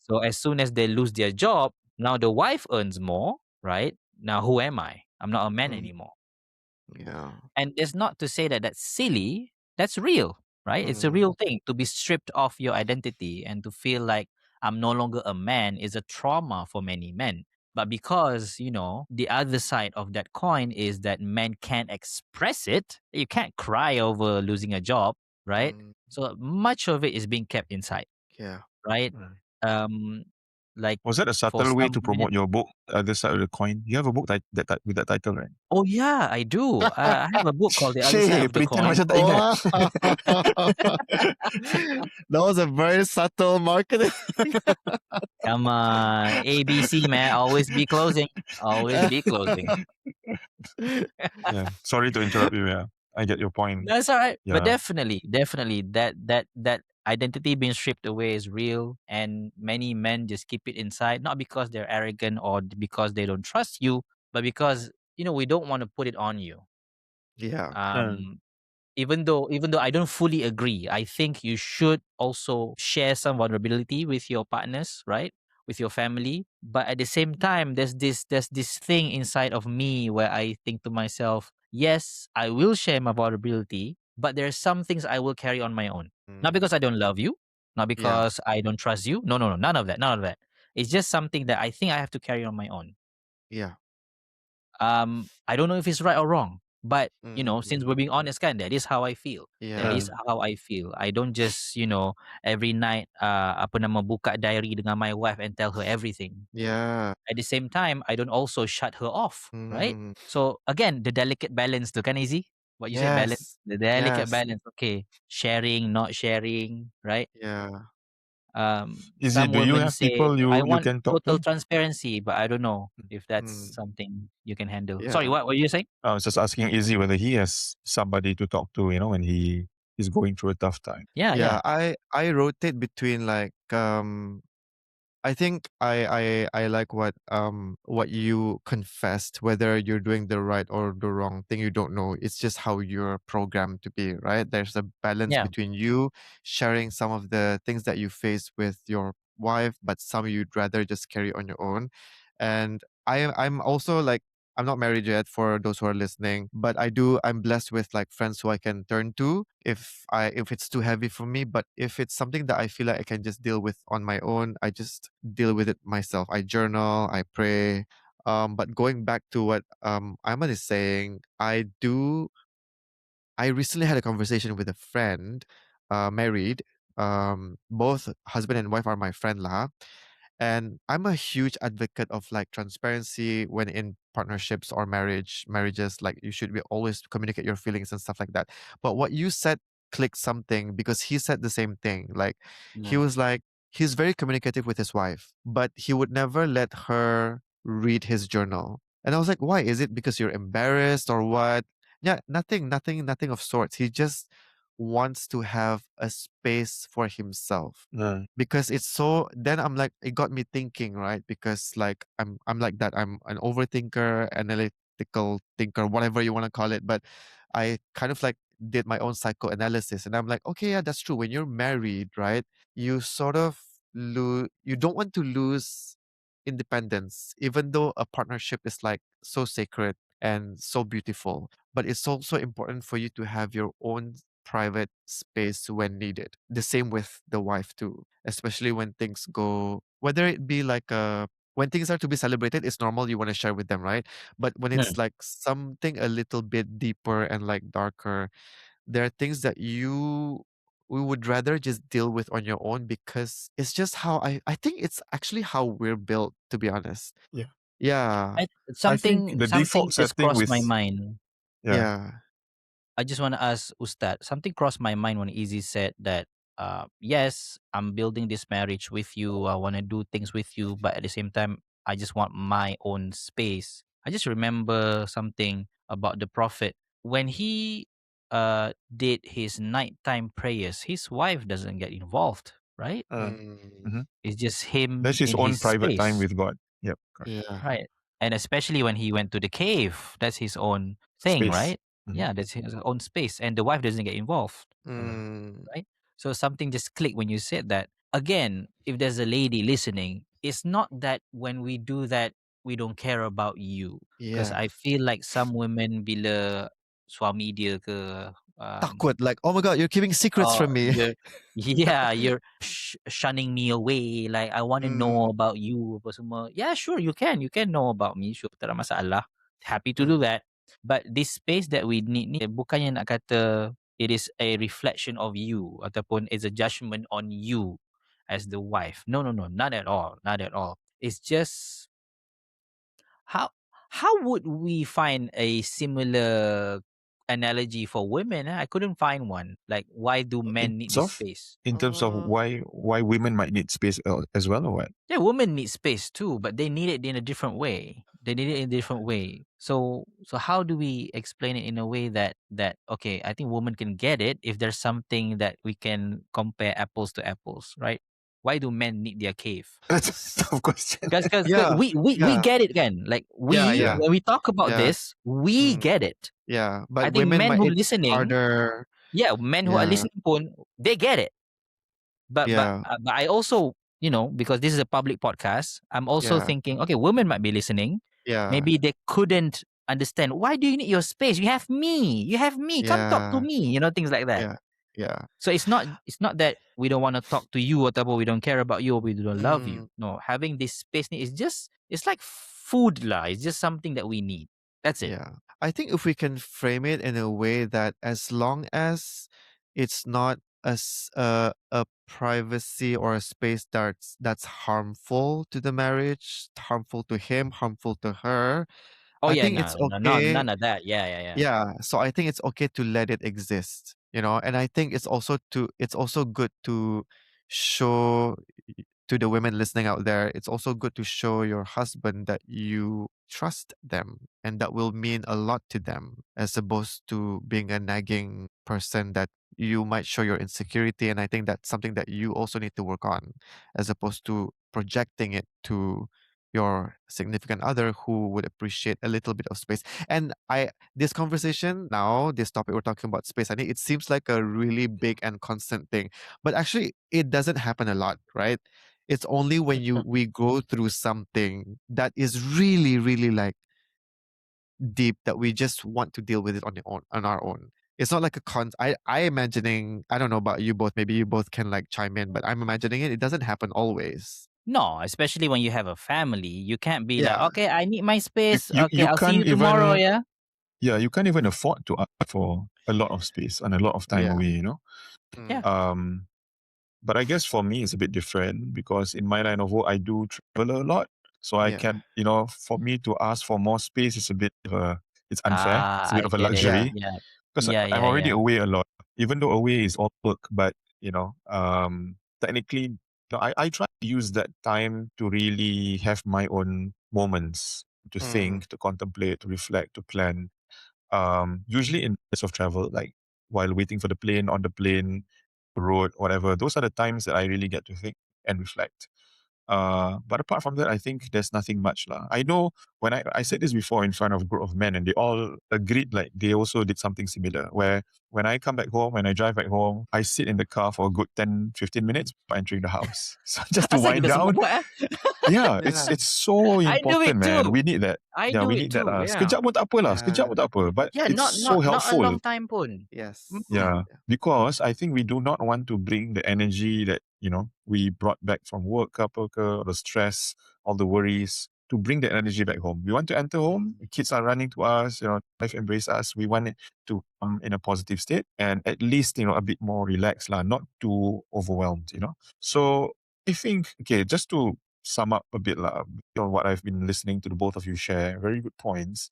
Speaker 3: So as soon as they lose their job, now the wife earns more, right? Now who am I? I'm not a man anymore.
Speaker 2: Yeah.
Speaker 3: And it's not to say that that's silly. That's real, right? It's a real thing. To be stripped of your identity and to feel like I'm no longer a man is a trauma for many men. But because, the other side of that coin is that men can't express it, you can't cry over losing a job, right? So much of it is being kept inside,
Speaker 2: Yeah.
Speaker 3: right? Um, like
Speaker 1: Was that a
Speaker 3: for
Speaker 1: subtle way
Speaker 3: some
Speaker 1: to promote
Speaker 3: men,
Speaker 1: your book, Other Side of the Coin? You have a book with that title, right?
Speaker 3: oh yeah, I do. I have a book called The Other Side of the
Speaker 1: Pretend
Speaker 3: Coin.
Speaker 1: macam tak ingat.
Speaker 2: That was a very subtle marketing.
Speaker 3: Come on, ABC man, always be closing, always be closing.
Speaker 1: Yeah. Sorry to interrupt you. Yeah, I get your point.
Speaker 3: That's all right. But
Speaker 1: Yeah.
Speaker 3: definitely that identity being stripped away is real, and many men just keep it inside, not because they're arrogant or because they don't trust you, but because we don't want to put it on you.
Speaker 2: Yeah.
Speaker 3: Even though I don't fully agree, I think you should also share some vulnerability with your partners, right? With your family. But at the same time, there's this thing inside of me where I think to myself, yes, I will share my vulnerability, but there are some things I will carry on my own. Not because I don't love you, not
Speaker 2: Yeah.
Speaker 3: because I don't trust you. No, none of that. None of that. It's just something that I think I have to carry on my own.
Speaker 2: Yeah.
Speaker 3: I don't know if it's right or wrong, but since we're being honest, that is how I feel. That
Speaker 2: Yeah.
Speaker 3: is how I feel. I don't just every night buka diary dengan my wife and tell her everything.
Speaker 2: Yeah.
Speaker 3: At the same time, I don't also shut her off, right? So again, the delicate balance tu kan, easy. What you said, balance,
Speaker 2: Yes.
Speaker 3: the delicate
Speaker 2: Yes.
Speaker 3: balance. Okay, sharing, not sharing, right?
Speaker 2: Yeah.
Speaker 1: Izzy,
Speaker 3: Some
Speaker 1: do you
Speaker 3: women
Speaker 1: have
Speaker 3: say
Speaker 1: people
Speaker 3: I
Speaker 1: you
Speaker 3: want
Speaker 1: can talk
Speaker 3: total
Speaker 1: to?
Speaker 3: transparency, but I don't know if that's something you can handle. Sorry,
Speaker 2: Yeah.
Speaker 3: what were you saying?
Speaker 1: I was just asking Izzy whether he has somebody to talk to, when he is going through a tough time.
Speaker 3: Yeah.
Speaker 2: I rotate between like I think I like what you confessed, whether you're doing the right or the wrong thing, you don't know. It's just how you're programmed to be, right? There's a balance
Speaker 3: Yeah.
Speaker 2: between you sharing some of the things that you face with your wife, but some you'd rather just carry on your own. And I'm also like I'm not married yet for those who are listening, but I'm blessed with like friends who I can turn to if it's too heavy for me. But if it's something that I feel like I can just deal with on my own, I just deal with it myself. I journal, I pray. But going back to what Ayman is saying, I recently had a conversation with a friend, married. Both husband and wife are my friend lah. And I'm a huge advocate of like transparency when in partnerships or marriages. Like you should be always communicate your feelings and stuff like that. But what you said clicked something because he said the same thing. Like he
Speaker 3: Mm.
Speaker 2: was like, he's very communicative with his wife, but he would never let her read his journal. And I was like, why? Is it because you're embarrassed or what? Yeah, nothing of sorts. He just wants to have a space for himself because it's so then I'm like it got me thinking, right? Because like I'm like that. I'm an overthinker, analytical thinker, whatever you want to call it. But I kind of like did my own psychoanalysis and I'm like, okay, yeah, that's true. When you're married, right? You sort of you don't want to lose independence, even though a partnership is like so sacred and so beautiful. But it's also important for you to have your own private space when needed. The same with the wife too, especially when things go, whether it be like when things are to be celebrated, it's normal you want to share with them, right? But when
Speaker 3: Mm.
Speaker 2: it's like something a little bit deeper and like darker, there are things that we would rather just deal with on your own because it's just how I think it's actually how we're built, to be honest.
Speaker 1: Yeah.
Speaker 2: Yeah.
Speaker 1: I think the
Speaker 3: Something
Speaker 1: default
Speaker 3: just
Speaker 1: setting
Speaker 3: crossed my
Speaker 1: with
Speaker 3: mind.
Speaker 1: yeah.
Speaker 2: Yeah.
Speaker 3: I just want to ask Ustad. Something crossed my mind when Easy said that, yes, I'm building this marriage with you. I want to do things with you, but at the same time, I just want my own space. I just remember something about the Prophet when he did his nighttime prayers. His wife doesn't get involved, right?
Speaker 2: Mm,
Speaker 1: Mhm.
Speaker 3: It's just him
Speaker 1: That's his
Speaker 3: in
Speaker 1: own
Speaker 3: his
Speaker 1: private time
Speaker 3: space.
Speaker 1: with God. Yep, correct.
Speaker 2: yeah.
Speaker 3: Right. And especially when he went to the cave, that's his own thing,
Speaker 1: Space.
Speaker 3: right?
Speaker 1: Mhm.
Speaker 3: Yeah, that's his own space. And the wife doesn't get involved,
Speaker 2: Mm,
Speaker 3: right? So something just clicked when you said that. Again, if there's a lady listening, it's not that when we do that, we don't care about you. Because
Speaker 2: yeah.
Speaker 3: I feel like some women bila suami dia ke
Speaker 2: Takut, like, oh my god, you're keeping secrets
Speaker 3: oh,
Speaker 2: from me.
Speaker 3: yeah, you're shunning me away. Like, I want to know
Speaker 2: Mm,
Speaker 3: about you. Apa semua. Yeah, sure, you can. You can know about me. Sure, tak ada masalah. Happy to do
Speaker 2: mm,
Speaker 3: that. But this space that we need ni, bukannya nak kata it is a reflection of you ataupun is a judgment on you as the wife. No, no, no, not at all. Not at all. It's just how would we find a similar analogy for women? I couldn't find one. Like, why do men need this space?
Speaker 1: In terms of
Speaker 2: mm,
Speaker 1: why women might need space as well or what?
Speaker 3: Yeah, women need space too, but they need it in a different way. They need it in a different way. So how do we explain it in a way that okay, I think women can get it if there's something that we can compare apples to apples, right? Why do men need their cave?
Speaker 1: That's a tough question.
Speaker 3: Because
Speaker 2: yeah.
Speaker 3: we
Speaker 2: Yeah.
Speaker 3: get it again. Like
Speaker 2: Yeah. Yeah.
Speaker 3: when we talk about
Speaker 2: Yeah.
Speaker 3: this, we
Speaker 2: Mm,
Speaker 3: get it.
Speaker 2: yeah.
Speaker 3: I
Speaker 2: But
Speaker 3: think
Speaker 2: women
Speaker 3: men
Speaker 2: might
Speaker 3: who
Speaker 2: it's
Speaker 3: listening,
Speaker 2: harder.
Speaker 3: yeah, men who are
Speaker 2: Yeah.
Speaker 3: listening pun, they get it.
Speaker 2: Yeah.
Speaker 3: But I also, because this is a public podcast, I'm also
Speaker 2: Yeah.
Speaker 3: thinking, okay, women might be listening.
Speaker 2: Yeah.
Speaker 3: Maybe they couldn't understand. Why do you need your space? You have me. You have me. Come talk to
Speaker 2: Yeah.
Speaker 3: me. Things like that.
Speaker 2: Yeah. Yeah.
Speaker 3: So it's not that we don't want to talk to you or we don't care about you or we don't love you.
Speaker 2: Mm,
Speaker 3: No, having this space is just it's like food lah. It's just something that we need. That's it.
Speaker 2: yeah. I think if we can frame it in a way that as long as it's not a privacy or a space that's harmful to the marriage, harmful to him, harmful to her,
Speaker 3: Oh
Speaker 2: I
Speaker 3: yeah,
Speaker 2: think
Speaker 3: no,
Speaker 2: it's
Speaker 3: no, no,
Speaker 2: okay.
Speaker 3: none of that. Yeah, yeah, yeah.
Speaker 2: Yeah, so I think it's okay to let it exist, and I think it's also good to show to the women listening out there, it's also good to show your husband that you trust them and that will mean a lot to them as opposed to being a nagging person that you might show your insecurity. And I think that's something that you also need to work on as opposed to projecting it to your significant other who would appreciate a little bit of space. And this conversation now, this topic we're talking about space, I think it seems like a really big and constant thing, but actually it doesn't happen a lot, right? It's only when we go through something that is really, really like deep that we just want to deal with it on our own. It's not like I imagining, I don't know about you both, maybe you both can like chime in, but I'm imagining it doesn't happen always.
Speaker 3: No, especially when you have a family. You can't be like,
Speaker 2: Yeah.
Speaker 3: okay, I need my
Speaker 1: You,
Speaker 3: space.
Speaker 1: you,
Speaker 3: Okay,
Speaker 1: you
Speaker 3: I'll see you
Speaker 1: can't
Speaker 3: tomorrow.
Speaker 1: even,
Speaker 3: Yeah.
Speaker 1: yeah, you can't even afford to ask for a lot of space and a lot of time
Speaker 2: Yeah.
Speaker 1: away, you know?
Speaker 3: Yeah.
Speaker 1: Um, but I guess for me, it's a bit different because in my line of work, I do travel a lot. So I
Speaker 2: Yeah.
Speaker 1: can, for me to ask for more space is a bit of it's unfair. It's a bit
Speaker 3: I
Speaker 1: of a
Speaker 3: get it.
Speaker 2: Yeah.
Speaker 1: luxury
Speaker 3: Yeah.
Speaker 1: because
Speaker 3: Yeah.
Speaker 1: I'm
Speaker 3: Yeah.
Speaker 1: already
Speaker 3: Yeah.
Speaker 1: away a lot, even though away is all work. But, technically, I try to use that time to really have my own moments to
Speaker 2: Mm.
Speaker 1: think, to contemplate, to reflect, to plan. Usually in place of travel, like while waiting for the plane, on the plane, road, whatever. Those are the times that I really get to think and reflect. But apart from that, I think there's nothing much lah. I know when I said this before in front of a group of men, and they all agreed like they also did something similar. Where when I come back home, when I drive back home, I sit in the car for a good 10, 15 minutes before entering the house, so just to
Speaker 3: Asal
Speaker 1: wind
Speaker 3: kita semua
Speaker 1: down.
Speaker 3: buat?
Speaker 1: Yeah,
Speaker 2: Yeah.
Speaker 1: it's so
Speaker 3: I do
Speaker 1: important,
Speaker 3: it
Speaker 1: man.
Speaker 3: too.
Speaker 1: We need that.
Speaker 3: I
Speaker 1: Yeah,
Speaker 3: do
Speaker 1: we
Speaker 3: it
Speaker 1: need that.
Speaker 3: too. Yeah.
Speaker 1: Sekejap pun tak apa lah. Sekejap
Speaker 2: Yeah.
Speaker 1: pun tak apa. But
Speaker 3: Yeah.
Speaker 1: it's
Speaker 3: Not
Speaker 1: so
Speaker 3: not a
Speaker 1: helpful.
Speaker 3: long time pun.
Speaker 2: Yes.
Speaker 1: Yeah, because I think we do not want to bring the energy that we brought back from work, apa ke, or the stress, all the worries, to bring that energy back home. We want to enter home. The kids are running to us. Life embrace us. We want it to come in a positive state and at least a bit more relaxed lah, not too overwhelmed. So I think just to sum up a bit lah, on what I've been listening to the both of you share, very good points.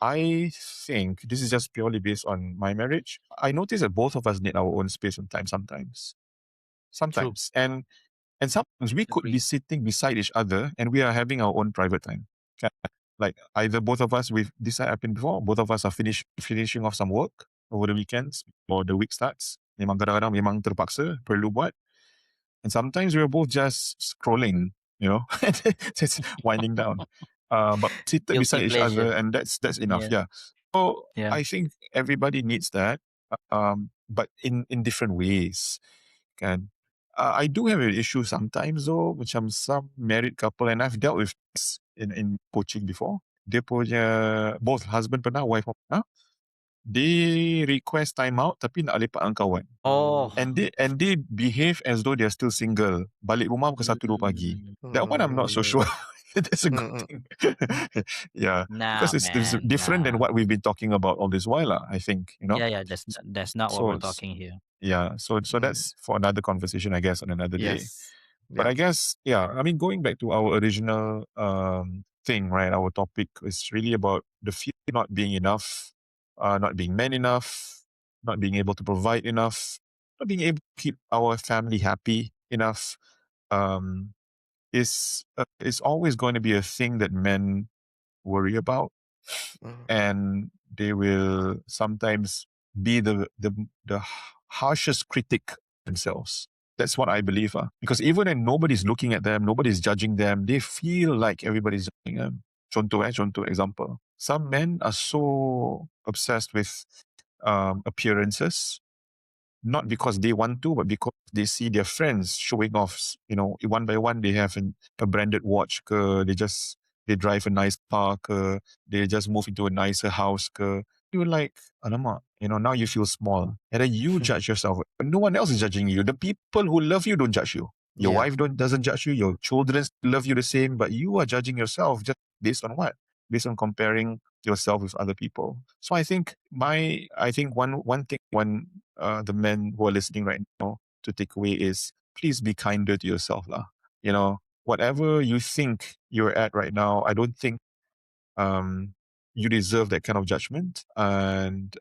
Speaker 1: I think this is just purely based on my marriage. I notice that both of us need our own space and time sometimes.
Speaker 3: True.
Speaker 1: Sometimes. And sometimes we could be
Speaker 3: Agree.
Speaker 1: sitting beside each other and we are having our own private time. Okay? Like either both of us, with this happened before, both of us are finishing off some work over the weekends or the week starts. Memang kadang-kadang memang terpaksa perlu buat. And sometimes we're both just scrolling, just winding down. But seated beside
Speaker 3: Guilty
Speaker 1: each other,
Speaker 3: pleasure.
Speaker 1: and that's enough.
Speaker 3: Yeah.
Speaker 1: Yeah. So
Speaker 3: Yeah.
Speaker 1: I think everybody needs that, but in different ways. Can I do have an issue sometimes though, macam some married couple, and I've dealt with this in coaching before. Dia punya both husband pernah, wife pun pernah. They request time out tapi nak lepak dengan kawan.
Speaker 3: Oh.
Speaker 1: And they behave as though they're still single. Balik rumah pukul 1-2 pagi. That one I'm not so sure. That's a good thing. Yeah.
Speaker 3: Nah,
Speaker 1: Because it's
Speaker 3: man.
Speaker 1: different than
Speaker 3: Nah.
Speaker 1: what we've been talking about all this while, I think.
Speaker 3: Yeah. That's not what we're talking here.
Speaker 1: Yeah. So that's for another conversation, I guess, on another day.
Speaker 2: Yes.
Speaker 1: But I guess, I mean, going back to our original thing, right? Our topic is really about the fear not being enough, not being man enough, not being able to provide enough, not being able to keep our family happy enough. Is always going to be a thing that men worry about, and they will sometimes be the harshest critic themselves. That's what I believe. Because even when nobody's looking at them, nobody's judging them, they feel like everybody's judging them. Contoh example. Some men are so obsessed with appearances, not because they want to, but because they see their friends showing off. One by one, they have a branded watch. They drive a nice car. They just move into a nicer house. You're like, alamak, now you feel small. And then you judge yourself. But no one else is judging you. The people who love you don't judge you. Your wife doesn't judge you. Your children love you the same, but you are judging yourself just based on what? Based on comparing yourself with other people. So I think one thing the men who are listening right now to take away is please be kinder to yourself lah. Whatever you think you're at right now, I don't think you deserve that kind of judgment, and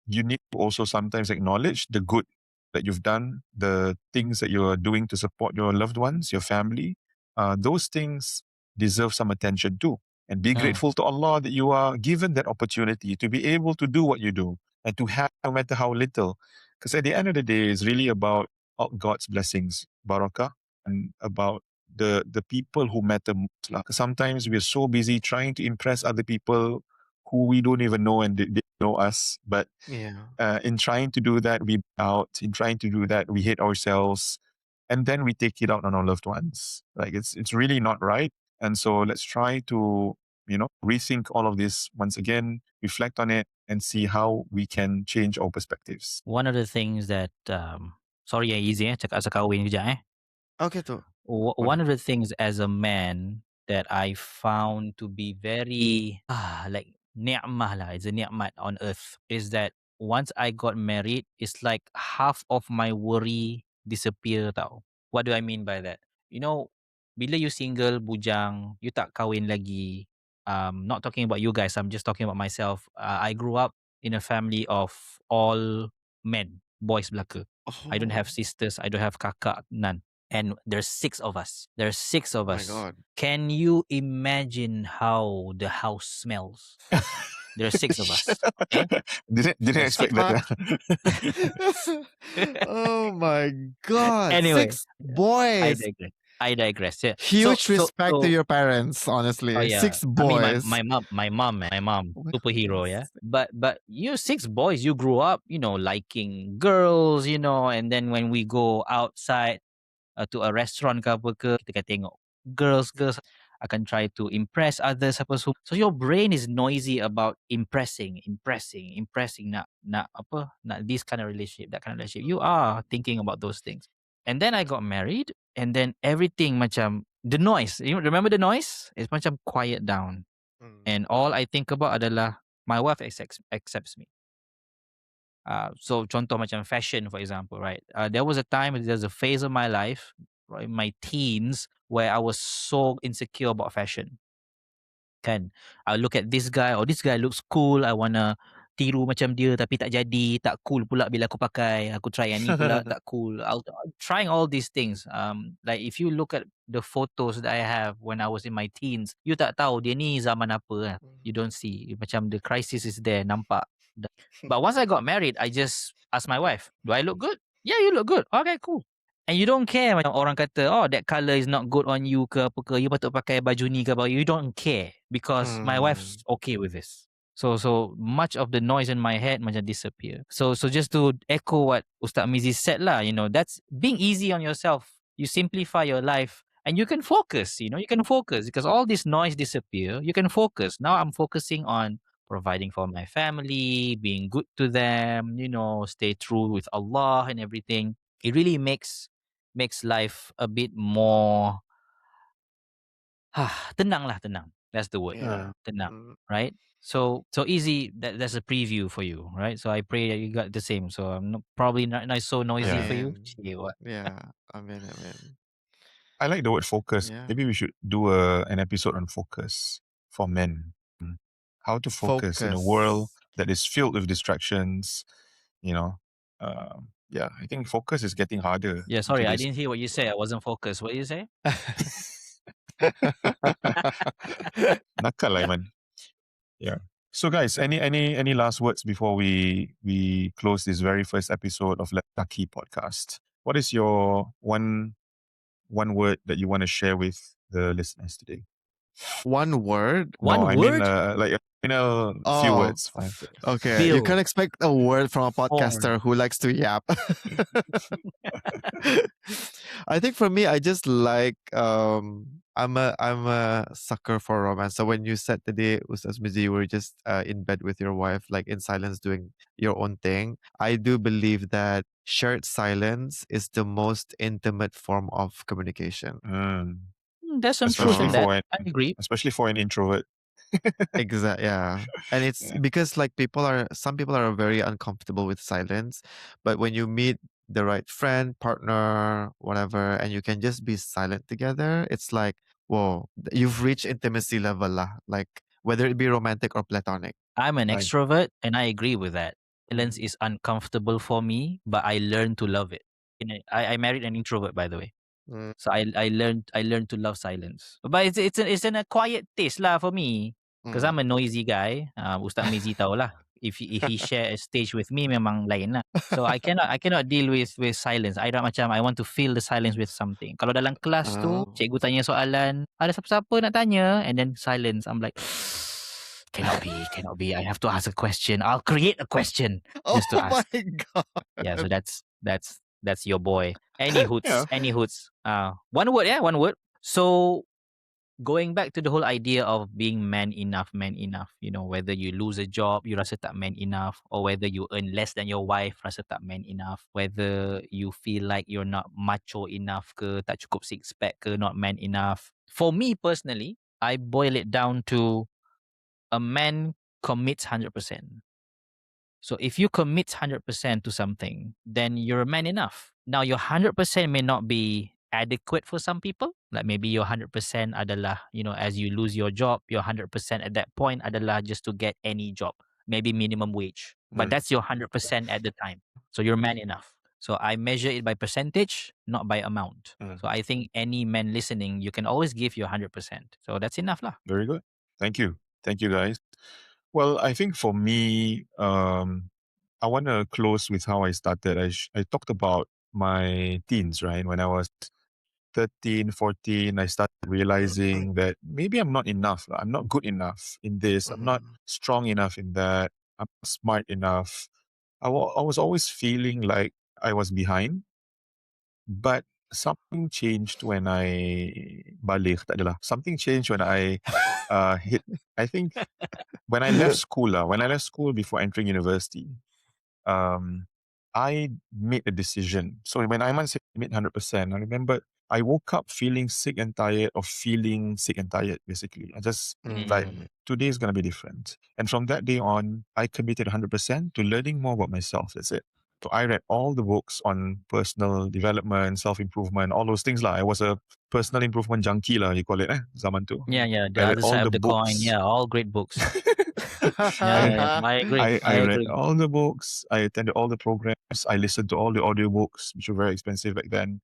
Speaker 1: you need to also sometimes acknowledge the good that you've done, the things that you're doing to support your loved ones, your family. Those things deserve some attention too, and be grateful to Allah that you are given that opportunity to be able to do what you do and to have no matter how little, because at the end of the day it's really about God's blessings, barakah, and about the people who matter most lah. 'Cause sometimes we're so busy trying to impress other people who we don't even know, and they know us. But in trying to do that, we out. In trying to do that, we hate ourselves, and then we take it out on our loved ones. Like it's really not right. And so let's try to rethink all of this once again, reflect on it, and see how we can change our perspectives.
Speaker 3: One of the things that sorry easy cakap pasal kahwin kejap
Speaker 2: Okay tu.
Speaker 3: one of the things as a man that I found to be very like ni'mah lah, it's a ni'mat on earth, is that once I got married, it's like half of my worry disappear tau. What do I mean by that? Bila you single, bujang, you tak kahwin lagi, not talking about you guys, I'm just talking about myself. I grew up in a family of all men, boys belaka. I don't have sisters, I don't have kakak, none. And there's 6 of us. There's 6 of
Speaker 2: Oh my
Speaker 3: us.
Speaker 2: God.
Speaker 3: Can you imagine how the house smells? There's 6 of us. Okay?
Speaker 1: Didn't
Speaker 3: There's
Speaker 1: expect that.
Speaker 2: Oh my God.
Speaker 3: Anyway,
Speaker 2: 6 boys.
Speaker 3: I digress. Yeah.
Speaker 2: Huge respect to your parents, honestly.
Speaker 3: Oh yeah.
Speaker 2: 6
Speaker 3: I mean,
Speaker 2: boys.
Speaker 3: my mom,
Speaker 2: Oh my
Speaker 3: superhero,
Speaker 2: goodness.
Speaker 3: yeah. But you 6 boys, you grew up, liking girls, and then when we go outside to a restaurant ke apa ke, kita akan tengok girls akan try to impress others apa semua. So your brain is noisy about impressing, nak this kind of relationship, that kind of relationship. You are thinking about those things. And then I got married, and then everything macam the noise. You remember the noise? It's macam quiet down. And all I think about adalah my wife accepts me. So contoh macam fashion, for example, right? There's a phase of my life, right, my teens, where I was so insecure about fashion. Kan, I look at this guy, this guy looks cool, I wanna tiru macam dia, tapi tak jadi, tak cool pula bila aku pakai. Aku try yang ni pula, tak cool. I'm trying all these things. Like if you look at the photos that I have when I was in my teens, you tak tahu dia ni zaman apa. You don't see. Macam the crisis is there, nampak. But once I got married, I just asked my wife, do I look good? Yeah, you look good. Okay, cool. And you don't care macam orang kata, that color is not good on you ke apa ke, you patut pakai baju ni ke apa. You don't care because my wife's okay with this. So much of the noise in my head macam disappear. So just to echo what Ustaz Mizi said lah, that's being easy on yourself. You simplify your life and you can focus, you can focus because all this noise disappear. You can focus. Now I'm focusing on providing for my family, being good to them, stay true with Allah and everything. It really makes life a bit more tenang. That's the word.
Speaker 2: Yeah.
Speaker 3: Tenang, right? So easy. That's a preview for you, right? So I pray that you got the same. So I'm probably not so noisy for you.
Speaker 2: Yeah. Amen.
Speaker 1: I like the word focus.
Speaker 2: Yeah.
Speaker 1: Maybe we should do an episode on focus for men. How to focus in a world that is filled with distractions. I think focus is getting harder.
Speaker 3: Yeah, sorry, I didn't hear what you say. I wasn't focused. What did you say?
Speaker 1: Nakal lah, Iman. Yeah. So guys, any last words before we close this very first episode of Lelaki Podcast? What is your one word that you want to share with the listeners today?
Speaker 2: One word?
Speaker 3: One word?
Speaker 1: I mean, like few words.
Speaker 2: Okay, you can expect a word from a podcaster who likes to yap. I think for me, I just like I'm a sucker for romance. So when you said today, Ustaz Mizi, you were just in bed with your wife, like in silence, doing your own thing. I do believe that shared silence is the most intimate form of communication.
Speaker 3: There's some truth in that. I agree.
Speaker 1: Especially for an introvert.
Speaker 2: Exactly. Yeah. And it's because like some people are very uncomfortable with silence, but when you meet the right friend, partner, whatever, and you can just be silent together, it's like, whoa, you've reached intimacy level lah. Like whether it be romantic or platonic.
Speaker 3: I'm an extrovert and I agree with that. Silence is uncomfortable for me, but I learned to love it. I married an introvert, by the way. So I learned to love silence. But it's in a quiet taste lah for me. Because I'm a noisy guy. Ustaz Mizi tahu lah. If he share a stage with me, memang lain lah. So I cannot deal with silence. I want to fill the silence with something. Kalau dalam kelas tu, cikgu tanya soalan, ada siapa-siapa nak tanya, and then silence. I'm like, cannot be. I have to ask a question. I'll create a question just to ask.
Speaker 2: Oh my God.
Speaker 3: Yeah, so that's your boy. Any hoots. One word. So going back to the whole idea of being man enough, whether you lose a job, you rasa tak man enough, or whether you earn less than your wife, rasa tak man enough, whether you feel like you're not macho enough ke, tak cukup six pack ke, not man enough. For me personally, I boil it down to a man commits 100%. So if you commit 100% to something, then you're a man enough. Now your 100% may not be adequate for some people. Like maybe your 100% adalah, as you lose your job, your 100% at that point adalah just to get any job, maybe minimum wage. But that's your 100% at the time. So you're man enough. So I measure it by percentage, not by amount. So I think any man listening, you can always give your 100%. So that's enough lah.
Speaker 1: Very good. Thank you. Thank you, guys. Well, I think for me, I want to close with how I started. I talked about my teens, right? When I was 13, 14, I started realizing that maybe I'm not enough. I'm not good enough in this. I'm not strong enough in that. I'm not smart enough. I was always feeling like I was behind. But something changed when I balik. Tak adalah. Something changed when I hit. I think when I left school, when I left school before entering university, I made a decision. So when Aiman said I made 100%, I remember I woke up feeling sick and tired of feeling sick and tired, basically. I just like, today is going to be different. And from that day on, I committed 100% to learning more about myself. That's it. So I read all the books on personal development, self-improvement, all those things. I was a personal improvement junkie, you call it, zaman tu.
Speaker 3: Yeah, the
Speaker 1: I read
Speaker 3: other
Speaker 1: all
Speaker 3: side
Speaker 1: the
Speaker 3: of the coin.
Speaker 1: books.
Speaker 3: Yeah, all great books.
Speaker 1: I,
Speaker 3: I agree.
Speaker 1: I read all the books. I attended all the programs. I listened to all the audiobooks, which were very expensive back then.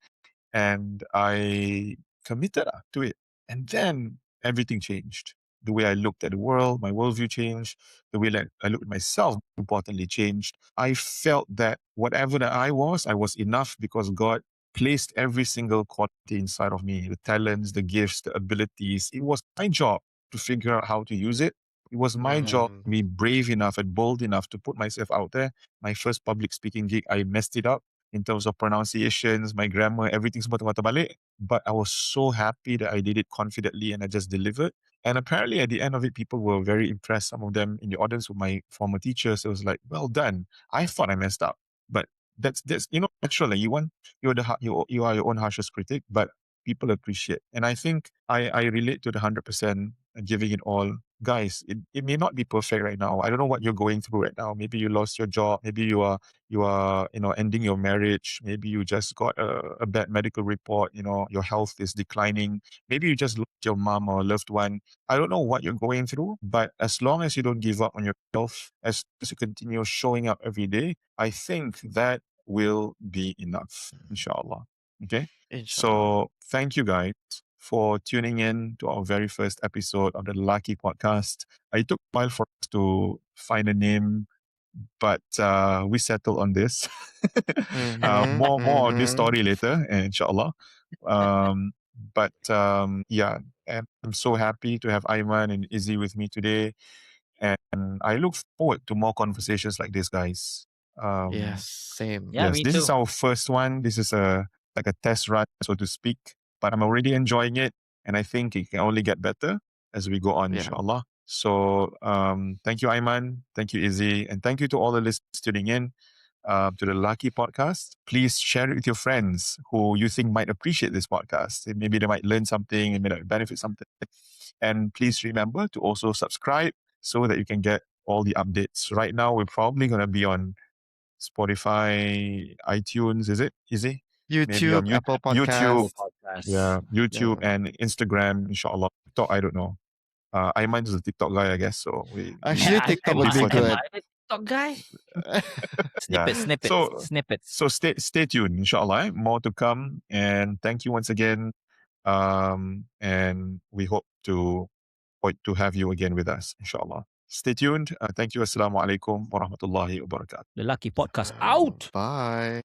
Speaker 1: And I committed to it. And then everything changed. The way I looked at the world, my worldview changed. The way that I looked at myself, importantly, changed. I felt that whatever that I was enough because God placed every single quality inside of me, the talents, the gifts, the abilities. It was my job to figure out how to use it. It was my job to be brave enough and bold enough to put myself out there. My first public speaking gig, I messed it up in terms of pronunciations, my grammar, everything semua terbalik. But I was so happy that I did it confidently and I just delivered. And apparently at the end of it, people were very impressed. Some of them in the audience were my former teachers. It was like, well done. I thought I messed up. But that's naturally you are your own harshest critic, but people appreciate. And I think I relate to the 100% giving it all. Guys, it may not be perfect right now. I don't know what you're going through right now. Maybe you lost your job. Maybe you are ending your marriage. Maybe you just got a bad medical report. Your health is declining. Maybe you just lost your mom or loved one. I don't know what you're going through, but as long as you don't give up on yourself, as long as you continue showing up every day, I think that will be enough, inshallah. Okay? So thank you guys for tuning in to our very first episode of the Lelaki Podcast. It took a while for us to find a name, but we settled on this. More on this story later, inshallah. Yeah, and I'm so happy to have Ayman and Izzy with me today. And I look forward to more conversations like this, guys.
Speaker 2: Yes, same.
Speaker 3: Yeah,
Speaker 1: Yes,
Speaker 3: me
Speaker 1: this
Speaker 3: too.
Speaker 1: is our first one. This is like a test run, so to speak. But I'm already enjoying it, and I think it can only get better as we go on,
Speaker 2: Yeah.
Speaker 1: inshallah. So thank you, Ayman. Thank you, Izzy. And thank you to all the listeners tuning in to the Lucky Podcast. Please share it with your friends who you think might appreciate this podcast. Maybe they might learn something and might benefit something. And please remember to also subscribe so that you can get all the updates. Right now, we're probably going to be on Spotify, iTunes, is it? Maybe on
Speaker 2: YouTube, Apple
Speaker 1: YouTube.
Speaker 2: Podcast.
Speaker 1: Yeah, YouTube
Speaker 2: Yeah.
Speaker 1: and Instagram, inshallah. TikTok, I don't know. Ayman is a TikTok guy, I guess. So we
Speaker 2: Actually, TikTok would be
Speaker 1: defer to him.
Speaker 2: good.
Speaker 3: I'm a TikTok guy.
Speaker 1: Yeah.
Speaker 3: Snippets.
Speaker 1: So stay tuned, inshallah. More to come. And thank you once again. And we hope to have you again with us, inshallah. Stay tuned. Thank you. Assalamu alaikum wa rahmatullahi wa barakatuh.
Speaker 3: Lelaki Podcast out.
Speaker 2: Bye.